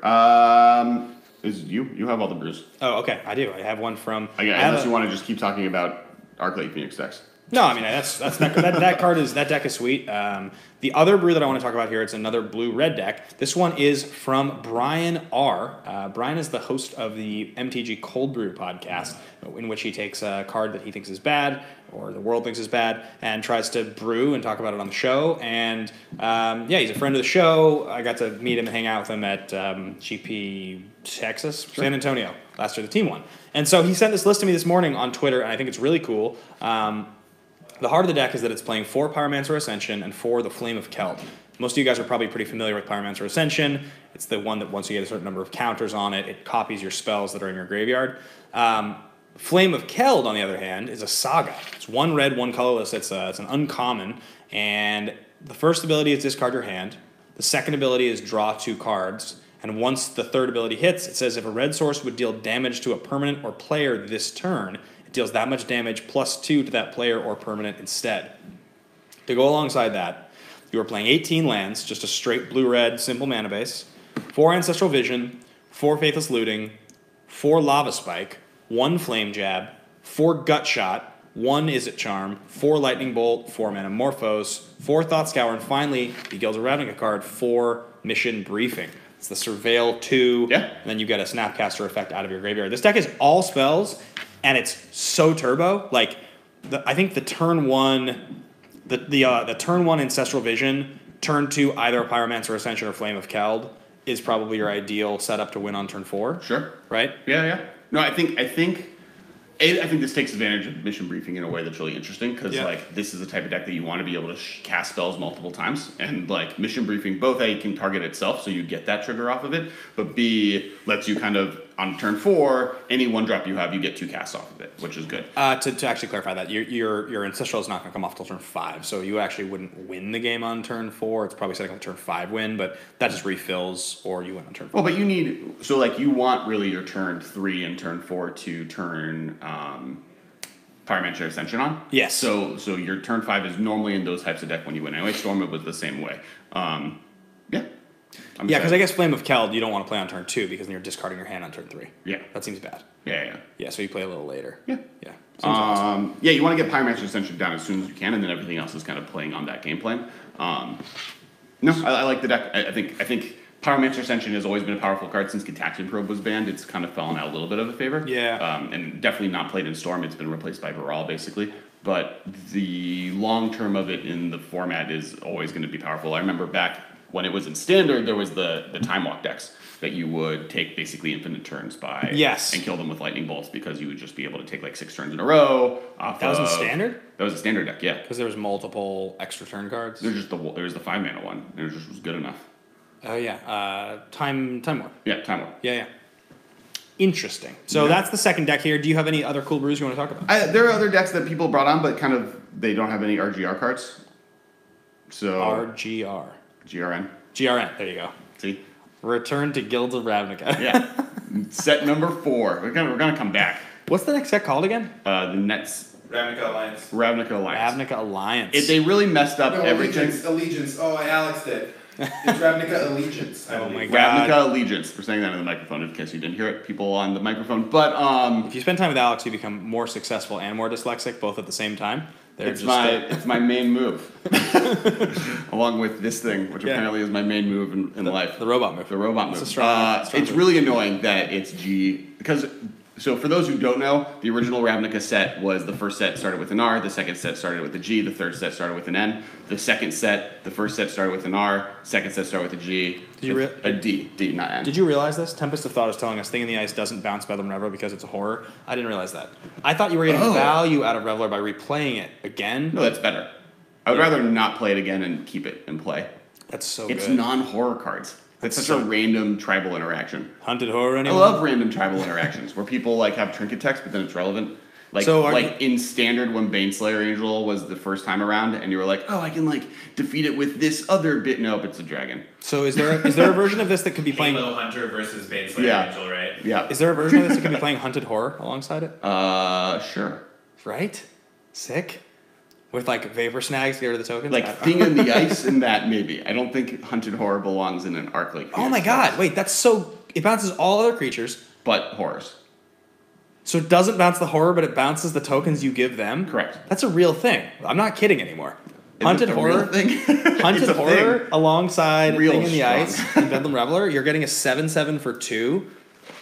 Is you have all the brews. Oh, okay, I do. I have one from... Unless you want to just keep talking about Arclight Phoenix decks. No, I mean that deck is sweet. The other brew that I want to talk about here, it's another blue-red deck. This one is from Brian R. Brian is the host of the MTG Cold Brew podcast, in which he takes a card that he thinks is bad, or the world thinks is bad, and tries to brew and talk about it on the show. And he's a friend of the show. I got to meet him and hang out with him at GP Texas, San Antonio, last year the team won. And so he sent this list to me this morning on Twitter, and I think it's really cool. The heart of the deck is that it's playing 4 Pyromancer Ascension and 4 the Flame of Keld. Most of you guys are probably pretty familiar with Pyromancer Ascension. It's the one that once you get a certain number of counters on it, it copies your spells that are in your graveyard. Flame of Keld, on the other hand, is a saga. It's 1 red, 1 colorless. It's an uncommon. And the first ability is discard your hand. The second ability is draw 2 cards. And once the third ability hits, it says if a red source would deal damage to a permanent or player this turn, It deals that much damage +2 to that player or permanent instead. To go alongside that, you are playing 18 lands, just a straight blue-red simple mana base, 4 Ancestral Vision, 4 Faithless Looting, 4 Lava Spike, 1 Flame Jab, 4 Gut Shot, 1 Izzet Charm, 4 Lightning Bolt, 4 Metamorphose, 4 Thought Scour, and finally, the Guilds of Ravnica card, 4 Mission Briefing. It's the Surveil 2, and then you get a Snapcaster effect out of your graveyard. This deck is all spells, and it's so turbo. Like, I think the turn 1, the turn 1 Ancestral Vision, turn 2 either Pyromancer Ascension or Flame of Keld is probably your ideal setup to win on turn 4. Sure. Right? Yeah. No, I think this takes advantage of Mission Briefing in a way that's really interesting because like this is the type of deck that you want to be able to cast spells multiple times, and like Mission Briefing both A can target itself, so you get that trigger off of it, but B lets you kind of on turn 4 any 1-drop you have you get 2 casts off of it, which is good. To actually clarify that, your Ancestral is not going to come off till turn 5, so you actually wouldn't win the game on turn 4. It's probably setting up a turn 5 win, but that just refills or you win on turn 4. Well, but you want really your turn 3 and turn 4 to turn Pyromancer Ascension on. Yes. So your turn 5 is normally in those types of deck when you win. Anyway, Storm was the same way. Yeah, because I guess Flame of Keld you don't want to play on turn 2 because then you're discarding your hand on turn 3. Yeah. That seems bad. Yeah. Yeah, so you play a little later. Yeah. Yeah. Awesome. Yeah, you want to get Pyromancer Ascension down as soon as you can, and then everything else is kind of playing on that game plan. No, I like the deck. I think Pyromancer Ascension has always been a powerful card since Gitaxian Probe was banned. It's kind of fallen out a little bit of a favor. Yeah. And definitely not played in Storm. It's been replaced by Baral, basically. But the long term of it in the format is always going to be powerful. I remember back when it was in Standard, there was the Time Walk decks that you would take basically infinite turns by and kill them with lightning bolts because you would just be able to take like 6 turns in a row. That was in Standard? That was a Standard deck, yeah. Because there was multiple extra turn cards? There was the 5-mana one. It was good enough. Oh, yeah. Time Warp. Yeah, Time Warp. Yeah. Interesting. So that's the second deck here. Do you have any other cool brews you want to talk about? There are other decks that people brought on, but kind of they don't have any RGR cards. So RGR. GRN. There you go. See? Return to Guilds of Ravnica. Yeah. Set number 4. We're gonna come back. What's the next set called again? Ravnica Alliance. Ravnica Alliance. They really messed up everything. Allegiance. Oh, I Alexed it. It's Ravnica Allegiance. Oh my god. Ravnica Allegiance. We're saying that in the microphone in case you didn't hear it. People on the microphone. But if you spend time with Alex, you become more successful and more dyslexic both at the same time. It's my main move. Along with this thing, which apparently is my main move in life. The robot move. The robot move. It's a strong it's really annoying that it's G because. So for those who don't know, the original Ravnica set was the first set started with an R, the second set started with a G, the third set started with an N. The first set started with an R, second set started with a G, a D, not N. Did you realize this? Tempest of Thought is telling us Thing in the Ice doesn't bounce Bedlam Reveler because it's a horror. I didn't realize that. I thought you were getting value out of Reveler by replaying it again. No, that's better. I would rather not play it again and keep it in play. That's so good. It's non-horror cards. That's such a random tribal interaction. Hunted Horror anyone? I love random tribal interactions where people like have trinket text, but then it's relevant. Like in Standard when Baneslayer Angel was the first time around, and you were like, oh, I can like defeat it with this other bit. Nope, it's a dragon. So is there a version of this that could be playing Halo Hunter versus Baneslayer Angel, right? Yeah. Is there a version of this that could be playing Hunted Horror alongside it? Sure. Right? Sick. With like Vapor Snags to get rid of the tokens? Like Thing in the Ice and that, maybe. I don't think Hunted Horror belongs in an arc like Oh my god, wait, that's so... It bounces all other creatures. But horrors. So it doesn't bounce the horror, but it bounces the tokens you give them? Correct. That's a real thing. I'm not kidding anymore. Hunted Horror thing? Hunted Horror alongside Thing in the Ice and Bedlam Reveler, you're getting a 7/7 for 2.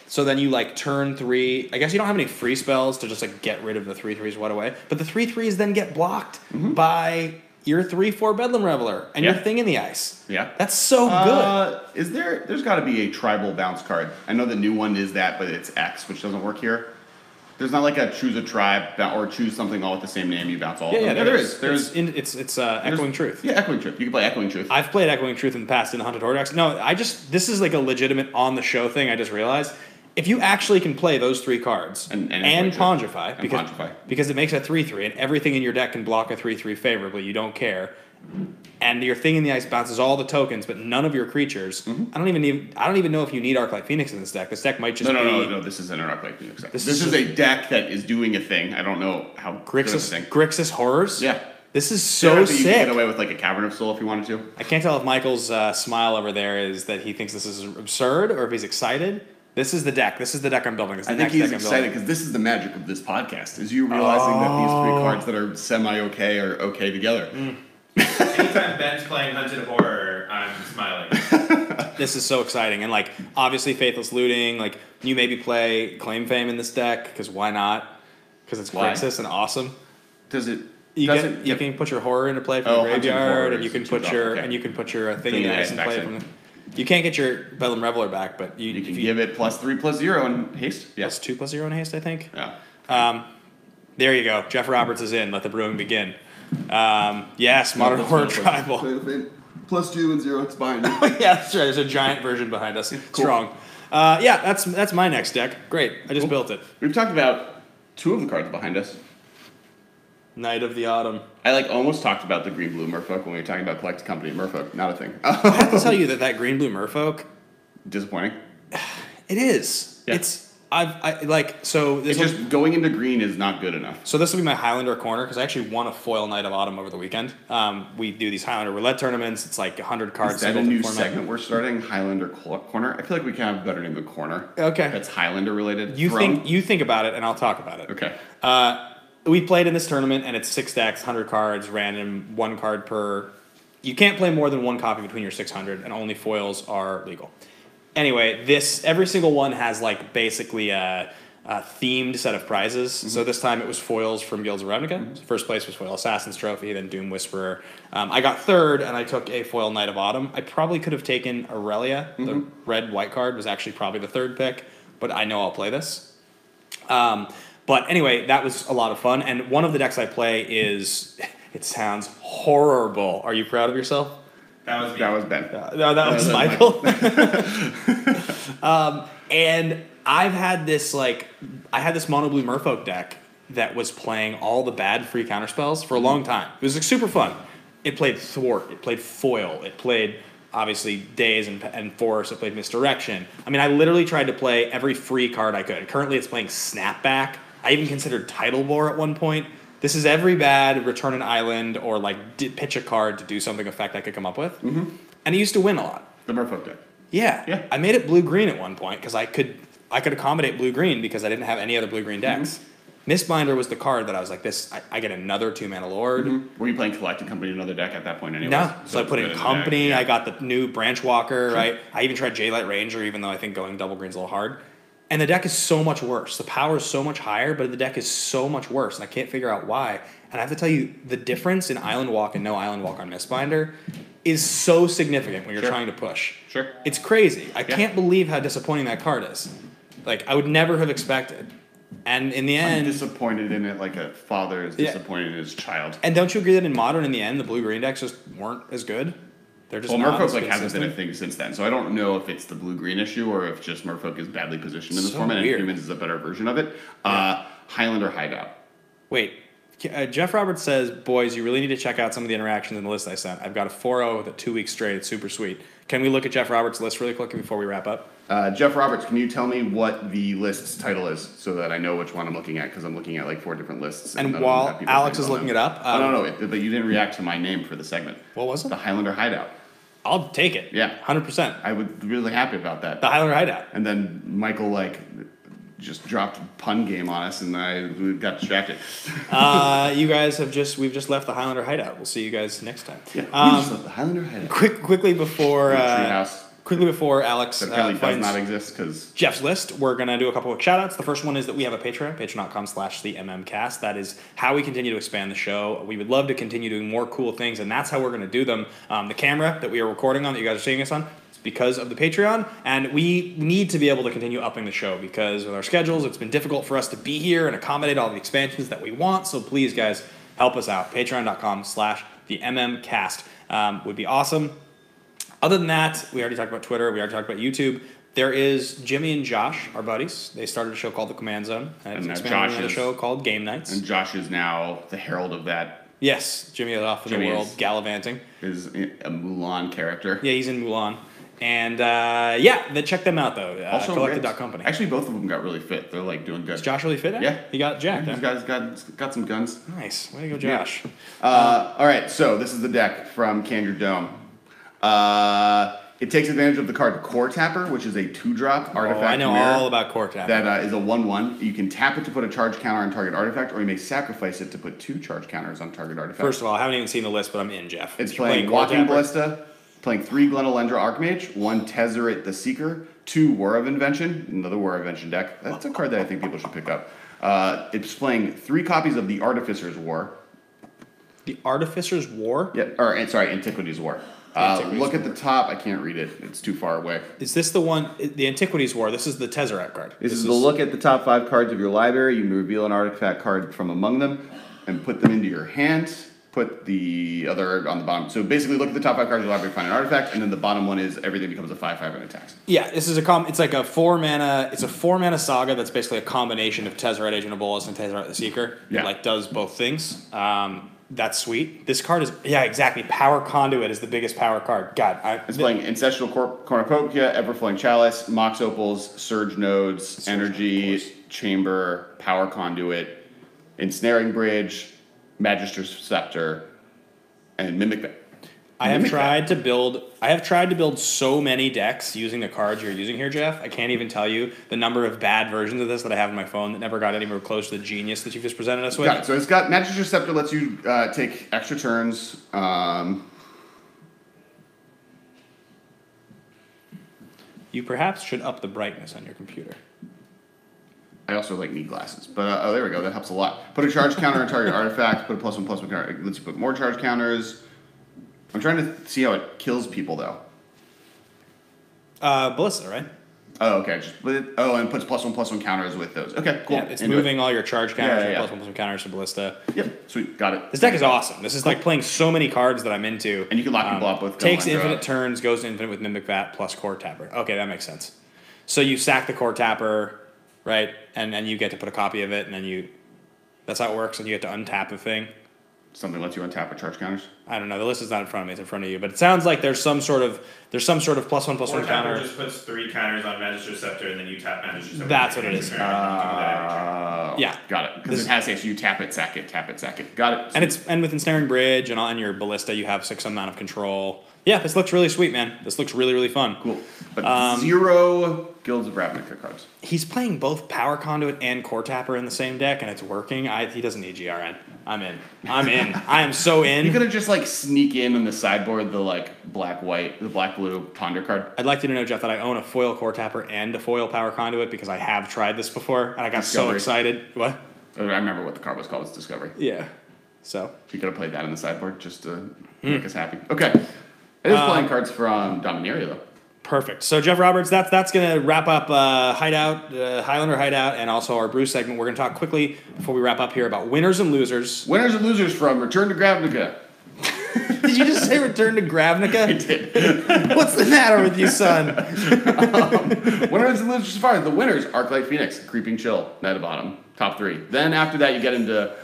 So then you like turn 3. I guess you don't have any free spells to just like get rid of the 3/3s right away. But the 3/3s then get blocked by your 3/4 Bedlam Reveler and your Thing in the Ice. Yeah. That's so good. There's got to be a tribal bounce card. I know the new one is that, but it's X, which doesn't work here. There's not like a choose a tribe or choose something all with the same name. You bounce all of them. Yeah, there is. It's Echoing Truth. Yeah, Echoing Truth. You can play Echoing Truth. I've played Echoing Truth in the past in the Hunted Horror decks. No, this is like a legitimate on the show thing. I just realized. If you actually can play those 3 cards and Pondify, because it makes a 3/3 and everything in your deck can block a 3/3 favorably, you don't care, and your thing in the ice bounces all the tokens, but none of your creatures. I don't even know if you need Arclight Phoenix in this deck. This deck might just No. This isn't an Arclight Phoenix deck. This is a deck that is doing a thing. I don't know how. Grixis Horrors. Yeah. This is so sick. You can get away with like a Cavern of Soul if you wanted to. I can't tell if Michael's smile over there is that he thinks this is absurd or if he's excited. This is the deck. This is the deck I'm building. I think he's excited because this is the magic of this podcast, is you realizing that these 3 cards that are semi-okay are okay together. Anytime Ben's playing Hunted Horror, I'm smiling. This is so exciting. And, like, obviously Faithless Looting. Like, you maybe play Claim Fame in this deck, because why not? Because it's Grixis and awesome. Does it... You can put your horror into play from the graveyard, and you can put your thing in the ice and play from the... You can't get your Bedlam Reveler back, but you can give it +3/+0 in haste. Yes, +2/+0 in haste, I think. Yeah. There you go. Jeff Roberts is in. Let the brewing begin. Yes, Modern Horror Tribal. +2 and 0. It's behind you. Yeah, that's right. There's a giant version behind us. Cool. Strong. Yeah, that's my next deck. Great. I just built it. We've talked about 2 of the cards behind us. Knight of the Autumn. I almost talked about the green blue Merfolk when we were talking about Collected Company Merfolk. Not a thing. I have to tell you that green blue Merfolk. Disappointing. It is. Yeah. Just going into green is not good enough. So this will be my Highlander corner because I actually won a foil Knight of Autumn over the weekend. We do these Highlander roulette tournaments. It's like 100 cards. Is that a new segment we're starting? Highlander corner. I feel like we can have a better name than corner. Okay. That's Highlander related. You think about it, and I'll talk about it. Okay. We played in this tournament, and it's 6 decks, 100 cards, random, 1 card per. You can't play more than 1 copy between your 600, and only foils are legal. Anyway, every single one has basically a themed set of prizes. Mm-hmm. So this time it was foils from Guilds of Ravnica. Mm-hmm. First place was Foil Assassin's Trophy, then Doom Whisperer. I got 3rd, and I took a foil Knight of Autumn. I probably could have taken Aurelia. Mm-hmm. The red-white card was actually probably the 3rd pick, but I know I'll play this. But anyway, that was a lot of fun. And one of the decks I play is, it sounds horrible. Are you proud of yourself? That was me. That was Ben. No, that was Michael. And I had this mono blue Merfolk deck that was playing all the bad free counterspells for a long time. It was super fun. It played Thwart. It played Foil. It played, obviously, Daze and Force. It played Misdirection. I mean, I literally tried to play every free card I could. Currently, it's playing Snapback. I even considered Tidal Bore at one point. This is every bad return an island or pitch a card to do something effect I could come up with. Mm-hmm. And he used to win a lot. The Merfolk deck. Yeah. I made it blue-green at one point because I could accommodate blue-green because I didn't have any other blue-green decks. Mm-hmm. Mistbinder was the card that I was like, I get another 2-mana Lord. Mm-hmm. Were you playing Collected Company in another deck at that point anyway? No. So I put in Company. I got the new Branchwalker, right? I even tried Jaylight Ranger, even though I think going double green's a little hard. And the deck is so much worse. The power is so much higher, but the deck is so much worse, and I can't figure out why. And I have to tell you, the difference in Island Walk and no Island Walk on Mistbinder is so significant when you're trying to push. Sure. It's crazy. I can't believe how disappointing that card is. I would never have expected. And in the end... I'm disappointed in it like a father is disappointed in his child. And don't you agree that in Modern, in the end, the blue-green decks just weren't as good? They're just Merfolk hasn't been a thing since then, so I don't know if it's the blue-green issue or if just Merfolk is badly positioned in this format and Humans is a better version of it. Highlander Hideout. Wait, Jeff Roberts says, boys, you really need to check out some of the interactions in the list I sent. I've got a 4-0 with a 2 week straight. It's super sweet. Can we look at Jeff Roberts' list really quickly before we wrap up? Jeff Roberts, can you tell me what the list's title is so that I know which one I'm looking at? Because I'm looking at 4 different lists. And while Alex is looking it up... no, but you didn't react to my name for the segment. What was it? The Highlander Hideout. I'll take it. Yeah. 100%. I would be really happy about that. The Highlander Hideout. And then Michael, just dropped pun game on us, and we got distracted. You guys we've just left the Highlander Hideout. We'll see you guys next time. Yeah, we just left the Highlander Hideout. Quickly before Alex that apparently does not exist because Jeff's list, we're going to do a couple of shout outs. The first one is that we have a Patreon, patreon.com/the MMcast. That is how we continue to expand the show. We would love to continue doing more cool things, and that's how we're going to do them. The camera that we are recording on, that you guys are seeing us on, it's because of the Patreon, and we need to be able to continue upping the show because with our schedules, it's been difficult for us to be here and accommodate all the expansions that we want. So please, guys, help us out. Patreon.com/the MMcast would be awesome. Other than that, we already talked about Twitter. We already talked about YouTube. There is Jimmy and Josh, our buddies. They started a show called The Command Zone. And it's expanding on a show called Game Nights. And Josh is now the herald of that Yes, Jimmy is off in the world, gallivanting. Is a Mulan character. Yeah, he's in Mulan. And check them out though. Also Collected.company. Actually, both of them got really fit. They're like doing good. Is Josh really fit now? Yeah. He got jacked. He's got some guns. Nice. Way to go, Josh. All right, so this is the deck from Can Your Dome. It takes advantage of the card Core Tapper, which is a 2-drop artifact. I know all about Core Tapper. That is a 1/1. You can tap it to put a charge counter on target artifact, or you may sacrifice it to put 2 charge counters on target artifact. First of all, I haven't even seen the list, but I'm in, Jeff. It's playing Walking Ballista, playing 3 Glenelendra Archmage, 1 Tezzeret the Seeker, 2 War of Invention, another War of Invention deck. That's a card that I think people should pick up. It's playing 3 copies of the Artificer's War. The Artificer's War? Yeah, Antiquities War. Look at the top. I can't read it. It's too far away. Is this the one, the Antiquities War? This is the Tezzeret card. This is the look at the top 5 cards of your library. You can reveal an artifact card from among them and put them into your hand. Put the other on the bottom. So basically, look at the top 5 cards of your library, find an artifact, and then the bottom one is everything becomes a 5/5 and attacks. Yeah, this is it's like a 4-mana. It's a 4-mana saga that's basically a combination of Tezzeret Agent of Bolas and Tezzeret the Seeker. Yeah. It like does both things. That's sweet. This card is exactly. Power Conduit is the biggest power card. God, it's playing Ancestral Cornucopia, Everflowing Chalice, Mox Opals, Surge Nodes, Energy Chamber, Power Conduit, Ensnaring Bridge, Magister's Scepter, and Mimic. I have tried to build so many decks using the cards you're using here, Jeff. I can't even tell you the number of bad versions of this that I have on my phone that never got anywhere close to the genius that you've just presented us with. Got it. So it's got Magister's Scepter lets you take extra turns. You perhaps should up the brightness on your computer. I also need glasses, but there we go. That helps a lot. Put a charge counter on target artifact. Put a +1/+1 counter. It lets you put more charge counters. I'm trying to see how it kills people though. Ballista, right? Oh, okay. And puts +1/+1 counters with those. Okay, cool. Yeah, it's moving all your charge counters and +1/+1 counters to Ballista. Yep, sweet, got it. This deck is awesome. This is like playing so many cards that I'm into. And you can lock people up with takes infinite turns, goes infinite with Mimic Vat plus Core Tapper. Okay, that makes sense. So you sack the Core Tapper, right? And then you get to put a copy of it, and then that's how it works, and you get to untap a thing. Something lets you untap with charge counters. I don't know. The list is not in front of me; it's in front of you. But it sounds like there's some sort of +1/+1 counter. Just puts 3 counters on Magister's Scepter, and then you tap Magister's Scepter. That's what it is. Yeah, got it. Because it has to you tap it, sack it, tap it, sack it. Got it. And with Ensnaring Bridge and on your Ballista, you have 6 amount of control. Yeah, this looks really sweet, man. This looks really, really fun. Cool. But 0 Guilds of Ravnica cards. He's playing both Power Conduit and Core Tapper in the same deck, and it's working. He doesn't need GRN. I'm in. I am so in. You could just sneak in the sideboard the black-blue Ponder card. I'd like you to know, Jeff, that I own a foil Core Tapper and a foil Power Conduit because I have tried this before, and I got so excited. What? I remember what the card was called. It's Discovery. Yeah. So. You could have played that in the sideboard just to make us happy. Okay. It is playing cards from Dominaria, though. Perfect. So, Jeff Roberts, that's going to wrap up Highlander Hideout, and also our brew segment. We're going to talk quickly before we wrap up here about winners and losers. Winners and losers from Return to Ravnica. Did you just say Return to Ravnica? I did. What's the matter with you, son? Winners and losers so far. The winners, Arclight Phoenix, Creeping Chill, Knight of Autumn, top 3. Then after that, you get into...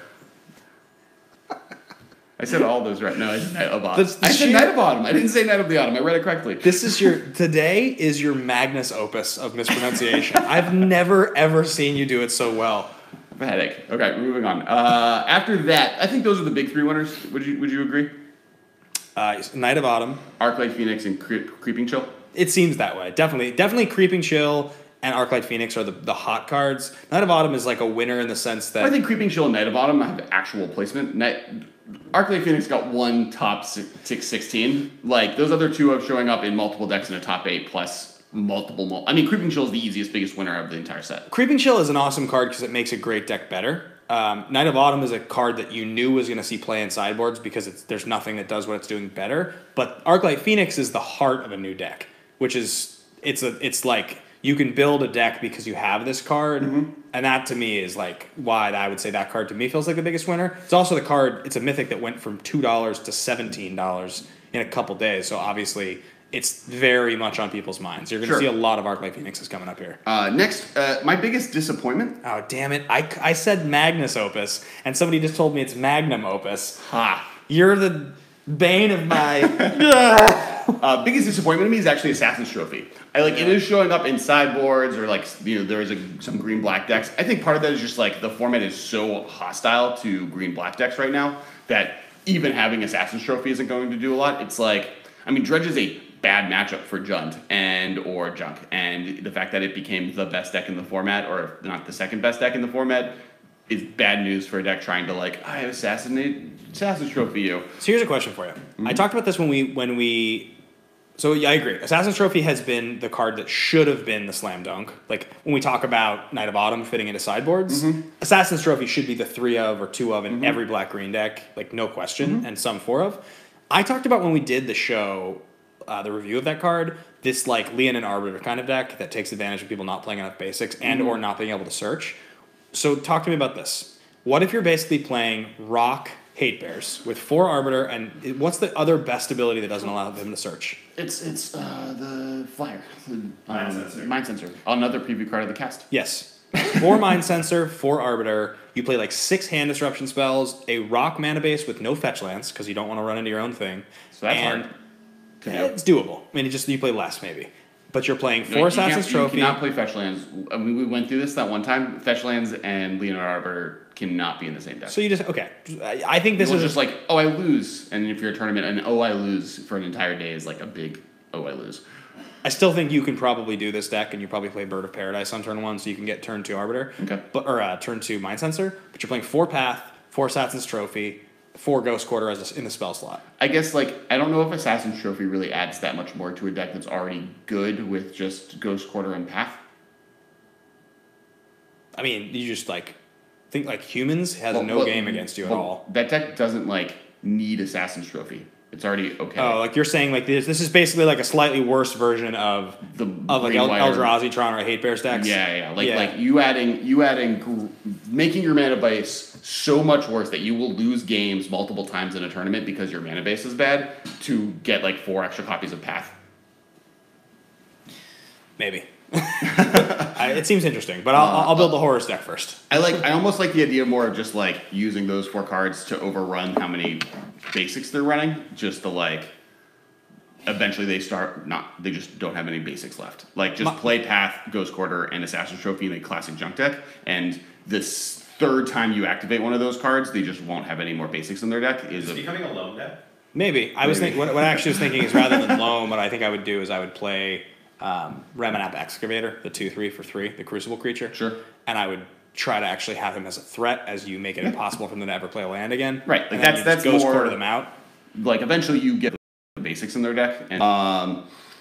I said all those right. No, I said Knight of Autumn. I said Knight of Autumn. I didn't say Knight of the Autumn. I read it correctly. Today is your magnus opus of mispronunciation. I've never, ever seen you do it so well. I have a headache. Okay, moving on. After that, I think those are the big 3 winners. Would you agree? Knight of Autumn, Arclight Phoenix, and Creeping Chill? It seems that way. Definitely Creeping Chill and Arclight Phoenix are the hot cards. Knight of Autumn is like a winner in the sense that... I think Creeping Chill and Knight of Autumn have actual placement. Arclight Phoenix got 1 top 16. Those other 2 are showing up in multiple decks in a top 8 plus multiple. I mean, Creeping Chill is the biggest winner of the entire set. Creeping Chill is an awesome card because it makes a great deck better. Knight of Autumn is a card that you knew was going to see play in sideboards because there's nothing that does what it's doing better. But Arclight Phoenix is the heart of a new deck, which is it's like you can build a deck because you have this card, and that to me is why I would say that card to me feels like the biggest winner. It's also the card. It's a mythic that went from $2 to $17 in a couple days. So obviously it's very much on people's minds. You're going to see a lot of Arclight Phoenixes coming up here. Next, my biggest disappointment. Oh, damn it. I said Magnus Opus, and somebody just told me it's Magnum Opus. Ha. You're the bane of my... Biggest disappointment to me is actually Assassin's Trophy. It is showing up in sideboards or there is some green-black decks. I think part of that is just the format is so hostile to green-black decks right now that even having Assassin's Trophy isn't going to do a lot. It's Dredge is a bad matchup for Jund or Junk, and the fact that it became the best deck in the format, or not the second best deck in the format, is bad news for a deck trying to I Assassin's Trophy you. So here's a question for you. Mm-hmm. I talked about this when we. So yeah, I agree. Assassin's Trophy has been the card that should have been the slam dunk. When we talk about Knight of Autumn fitting into sideboards, Assassin's Trophy should be the 3 of or 2 of in every black-green deck, no question, and some 4 of. I talked about when we did the show, the review of that card, this Leonin Arbiter kind of deck that takes advantage of people not playing enough basics and or not being able to search. So talk to me about this. What if you're basically playing Rock Hate Bears with 4 Arbiter, and what's the other best ability that doesn't allow them to search? It's the Flyer. Mind Sensor. Mind Sensor. Another preview card of the cast. Yes. 4 Mind Sensor, 4 Arbiter. You play 6 hand disruption spells, a Rock mana base with no fetch lands, because you don't want to run into your own thing. So that's hard to do. It's doable. You play less maybe. But you're playing 4 Assassin's Trophy. You cannot play fetch lands. We went through this that one time. Fetch lands and Leonard Arbiter cannot be in the same deck. So you just, okay. I think this is just I lose. And if you're a tournament, and I lose for an entire day is a big, I lose. I still think you can probably do this deck, and you probably play Bird of Paradise on turn 1, so you can get turn 2 Arbiter. Okay. Or turn 2 Mind Sensor. But you're playing 4 Path, 4 Assassin's Trophy, 4 Ghost Quarter in the spell slot. I guess, I don't know if Assassin's Trophy really adds that much more to a deck that's already good with just Ghost Quarter and Path. You just, think Humans has no game against you at all. That deck doesn't, need Assassin's Trophy. It's already okay. Oh, you're saying, this is basically, a slightly worse version of Eldrazi, Tron, or Hate Bears decks? Yeah. You making your mana base so much worse that you will lose games multiple times in a tournament because your mana base is bad to get 4 extra copies of Path. Maybe. It seems interesting, but I'll build the Horus deck first. I almost like the idea more of just using those 4 cards to overrun how many basics they're running, just to eventually they just don't have any basics left. Play Path, Ghost Quarter, and Assassin's Trophy in a classic junk deck, and this third time you activate one of those cards, they just won't have any more basics in their deck. Is it becoming a loam deck? Maybe. I was thinking. What I actually was thinking is rather than loam, what I think I would do is I would play Remanap Excavator, the 2/3 for 3, the Crucible creature. Sure. And I would try to actually have him as a threat as you make it impossible for them to ever play a land again. Right. That's Ghost Quarter them out. Eventually you get the basics in their deck, and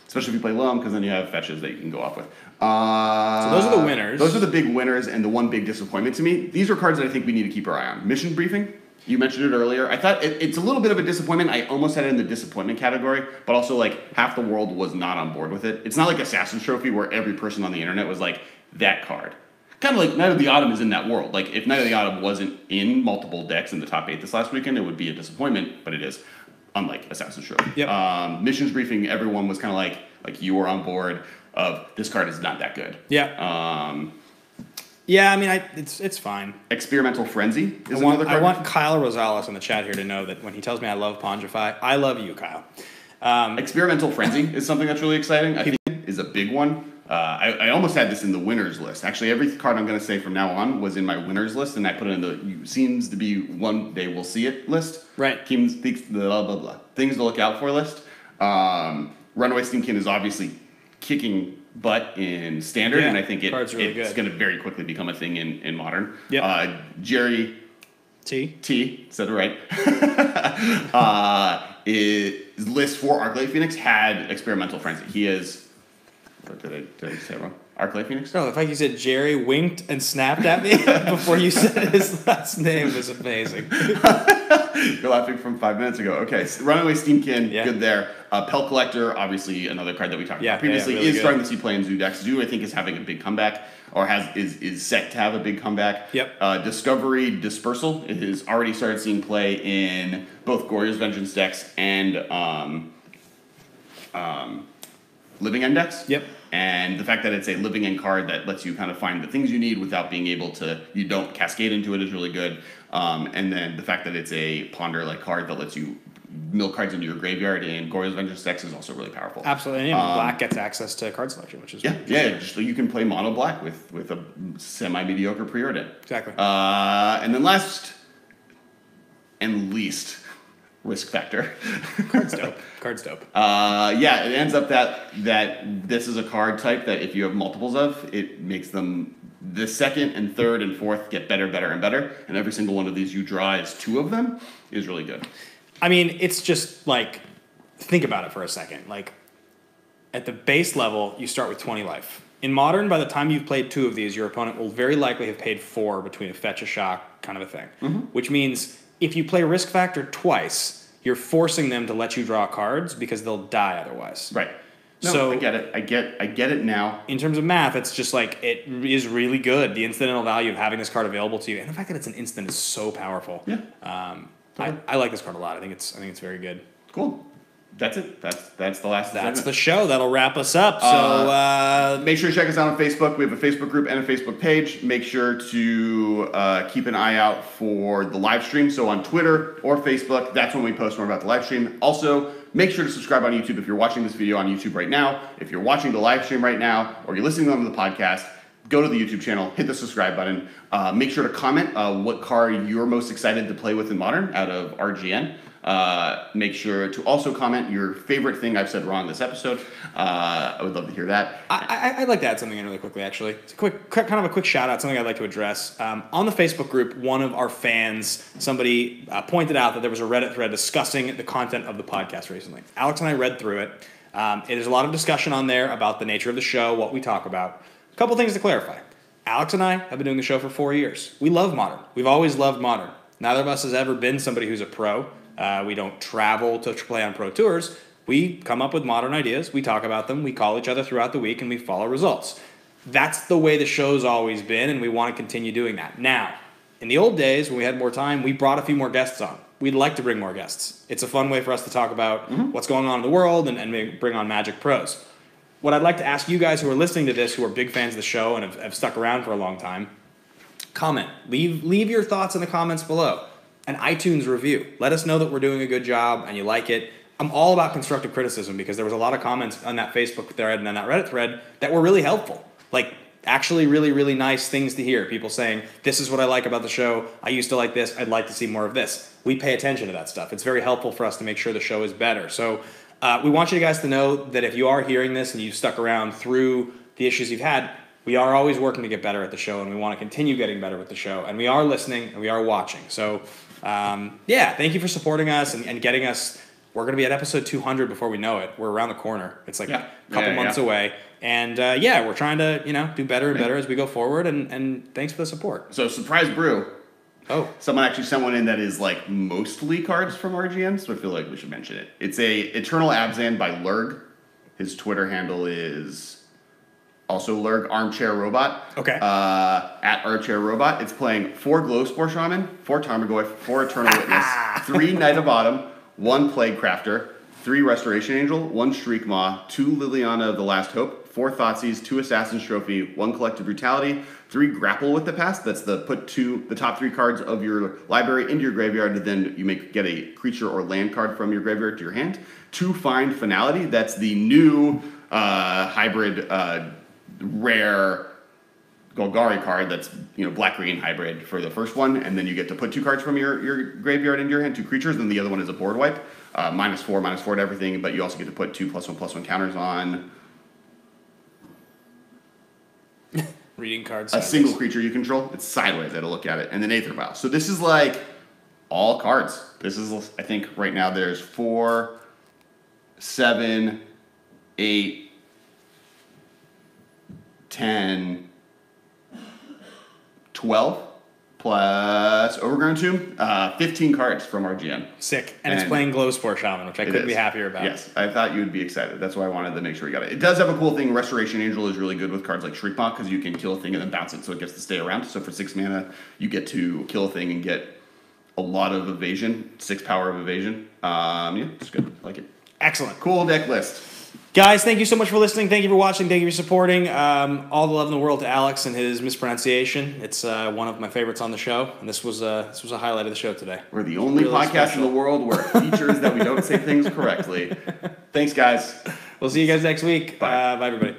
especially if you play loam, because then you have fetches that you can go off with. So those are the winners. Those are the big winners, and the one big disappointment to me. These are cards that I think we need to keep our eye on. Mission Briefing. You mentioned it earlier. I thought it's a little bit of a disappointment. I almost had it in the disappointment category, but also half the world was not on board with it. It's not like Assassin's Trophy where every person on the internet was that card. Kind of Knight of the Autumn is in that world. If Knight of the Autumn wasn't in multiple decks in the top 8 this last weekend, it would be a disappointment, but it is. Unlike Assassin's Trophy. Yep. Missions Briefing, everyone was kind of you were on board of this card is not that good. Yeah. Yeah, it's fine. Experimental Frenzy is another card. I want Kyle Rosales in the chat here to know that when he tells me I love Pondrify, I love you, Kyle. Experimental Frenzy is something that's really exciting. I think is a big one. I almost had this in the winners list. Actually, every card I'm going to say from now on was in my winners list, and I put it in the seems to be one day we'll see it list. Right. Blah, blah, blah. Things to look out for list. Runaway Steamkin is obviously kicking butt in Standard, and I think it's going to very quickly become a thing in Modern. Yep. Jerry T, said it right. His list for Arclight Phoenix had Experimental Frenzy. He is... Did I say it wrong? Arclight Phoenix? No, the fact you said Jerry winked and snapped at me before you said his last name was amazing. You're laughing from 5 minutes ago. Okay, so Runaway Steamkin, good there. Pelt Collector, obviously another card that we talked about previously, really is starting to see play in Zoo decks. Zoo, I think, is having a big comeback, or is set to have a big comeback. Yep. Discovery Dispersal has already started seeing play in both Gorya's Vengeance decks and living index. Yep. And the fact that it's a living end card that lets you kind of find the things you need without being able to, you don't cascade into it is really good. And then the fact that it's a ponder-like card that lets you mill cards into your graveyard in Goryo's Vengeance decks is also really powerful. Absolutely. And black gets access to card selection, which is just so you can play mono black with a semi-mediocre preordain. Exactly. And then last and least, risk factor. Card's dope. Yeah, it ends up that this is a card type that if you have multiples of, it makes them the second and third and fourth get better, and better. And every single one of these you draw as 2 of them is really good. I mean, it's just like, think about it for a second. Like, at the base level, you start with 20 life. In Modern, by the time you've played 2 of these, your opponent will very likely have paid 4 between a fetch, a shock, kind of a thing. Mm-hmm. Which means if you play risk factor twice, you're forcing them to let you draw cards because they'll die otherwise. Right. No, so I get it. I get it now. In terms of math, it's just like, it is really good. The incidental value of having this card available to you, and the fact that it's an instant is so powerful. Yeah. I like this card a lot. I think it's very good. Cool. That's it. That's the last. That's the show. That'll wrap us up. So make sure to check us out on Facebook. We have a Facebook group and a Facebook page. Make sure to keep an eye out for the live stream. So on Twitter or Facebook, that's when we post more about the live stream. Also, make sure to subscribe on YouTube if you're watching this video on YouTube right now. If you're watching the live stream right now, or you're listening on the podcast, go to the YouTube channel, hit the subscribe button. Make sure to comment what card you're most excited to play with in Modern out of RGN. Make sure to also comment your favorite thing I've said wrong this episode. I would love to hear that. I'd like to add something in really quickly, actually. It's kind of a quick shout out, something I'd like to address. On the Facebook group, one of our fans, somebody pointed out that there was a Reddit thread discussing the content of the podcast recently. Alex and I read through it. There's a lot of discussion on there about the nature of the show, what we talk about. A couple things to clarify. Alex and I have been doing the show for 4 years. We love Modern. We've always loved Modern. Neither of us has ever been somebody who's a pro. We don't travel to play on pro tours. We come up with Modern ideas. We talk about them. We call each other throughout the week, and we follow results. That's the way the show's always been, and we want to continue doing that. Now, in the old days, when we had more time, we brought a few more guests on. We'd like to bring more guests. It's a fun way for us to talk about what's going on in the world and maybe bring on Magic pros. What I'd like to ask you guys who are listening to this, who are big fans of the show and have stuck around for a long time, comment. Leave your thoughts in the comments below. An iTunes review. Let us know that we're doing a good job and you like it. I'm all about constructive criticism because there was a lot of comments on that Facebook thread and on that Reddit thread that were really helpful. Like, actually really, really nice things to hear. People saying, this is what I like about the show. I used to like this. I'd like to see more of this. We pay attention to that stuff. It's very helpful for us to make sure the show is better. So we want you guys to know that if you are hearing this and you've stuck around through the issues you've had, we are always working to get better at the show, and we want to continue getting better with the show. And we are listening, and we are watching. So, thank you for supporting us and getting us. We're going to be at episode 200 before we know it. We're around the corner. It's like a couple months away. And, we're trying to, do better and better as we go forward. And thanks for the support. So, surprise brew. Oh. Someone actually sent one in that is, like, mostly cards from RGN, so I feel like we should mention it. It's a Eternal Abzan by Lurg. His Twitter handle is also Lurg Armchair Robot. Okay. At Armchair Robot. It's playing 4 Glowspore Shaman, 4 Tarmogoyf, 4 Eternal Witness, 3 Knight of Autumn, 1 Plague Crafter, 3 Restoration Angel, 1 Shriek Maw, 2 Liliana of the Last Hope, 4 Thoughtseize, 2 Assassin's Trophy, 1 Collective Brutality, 3 Grapple with the Past. That's the the top 3 cards of your library into your graveyard, and then you get a creature or land card from your graveyard to your hand. 2 Find Finality. That's the new hybrid rare Golgari card that's black-green hybrid for the first one, and then you get to put 2 cards from your graveyard into your hand, 2 creatures, and the other one is a board wipe. -4 to everything, but you also get to put 2 +1/+1 counters on reading cards. A single creature you control. It's sideways. I had to look at it. And then Aether Vial. So this is like all cards. This is, I think, right now there's 4, 7, 8, 10, 12, plus Overgrown Tomb, 15 cards from RGN. Sick. And it's playing Glowspore Shaman, which I couldn't be happier about. Yes, I thought you would be excited. That's why I wanted to make sure we got it. It does have a cool thing. Restoration Angel is really good with cards like Shriek Maw because you can kill a thing and then bounce it so it gets to stay around. So for 6 mana, you get to kill a thing and get a lot of evasion, 6 power of evasion. It's good. I like it. Excellent. Cool deck list. Guys, thank you so much for listening. Thank you for watching. Thank you for supporting. All the love in the world to Alex and his mispronunciation. It's one of my favorites on the show, and this was a highlight of the show today. We're the only really podcast special in the world where it features that we don't say things correctly. Thanks, guys. We'll see you guys next week. Bye. Bye, everybody.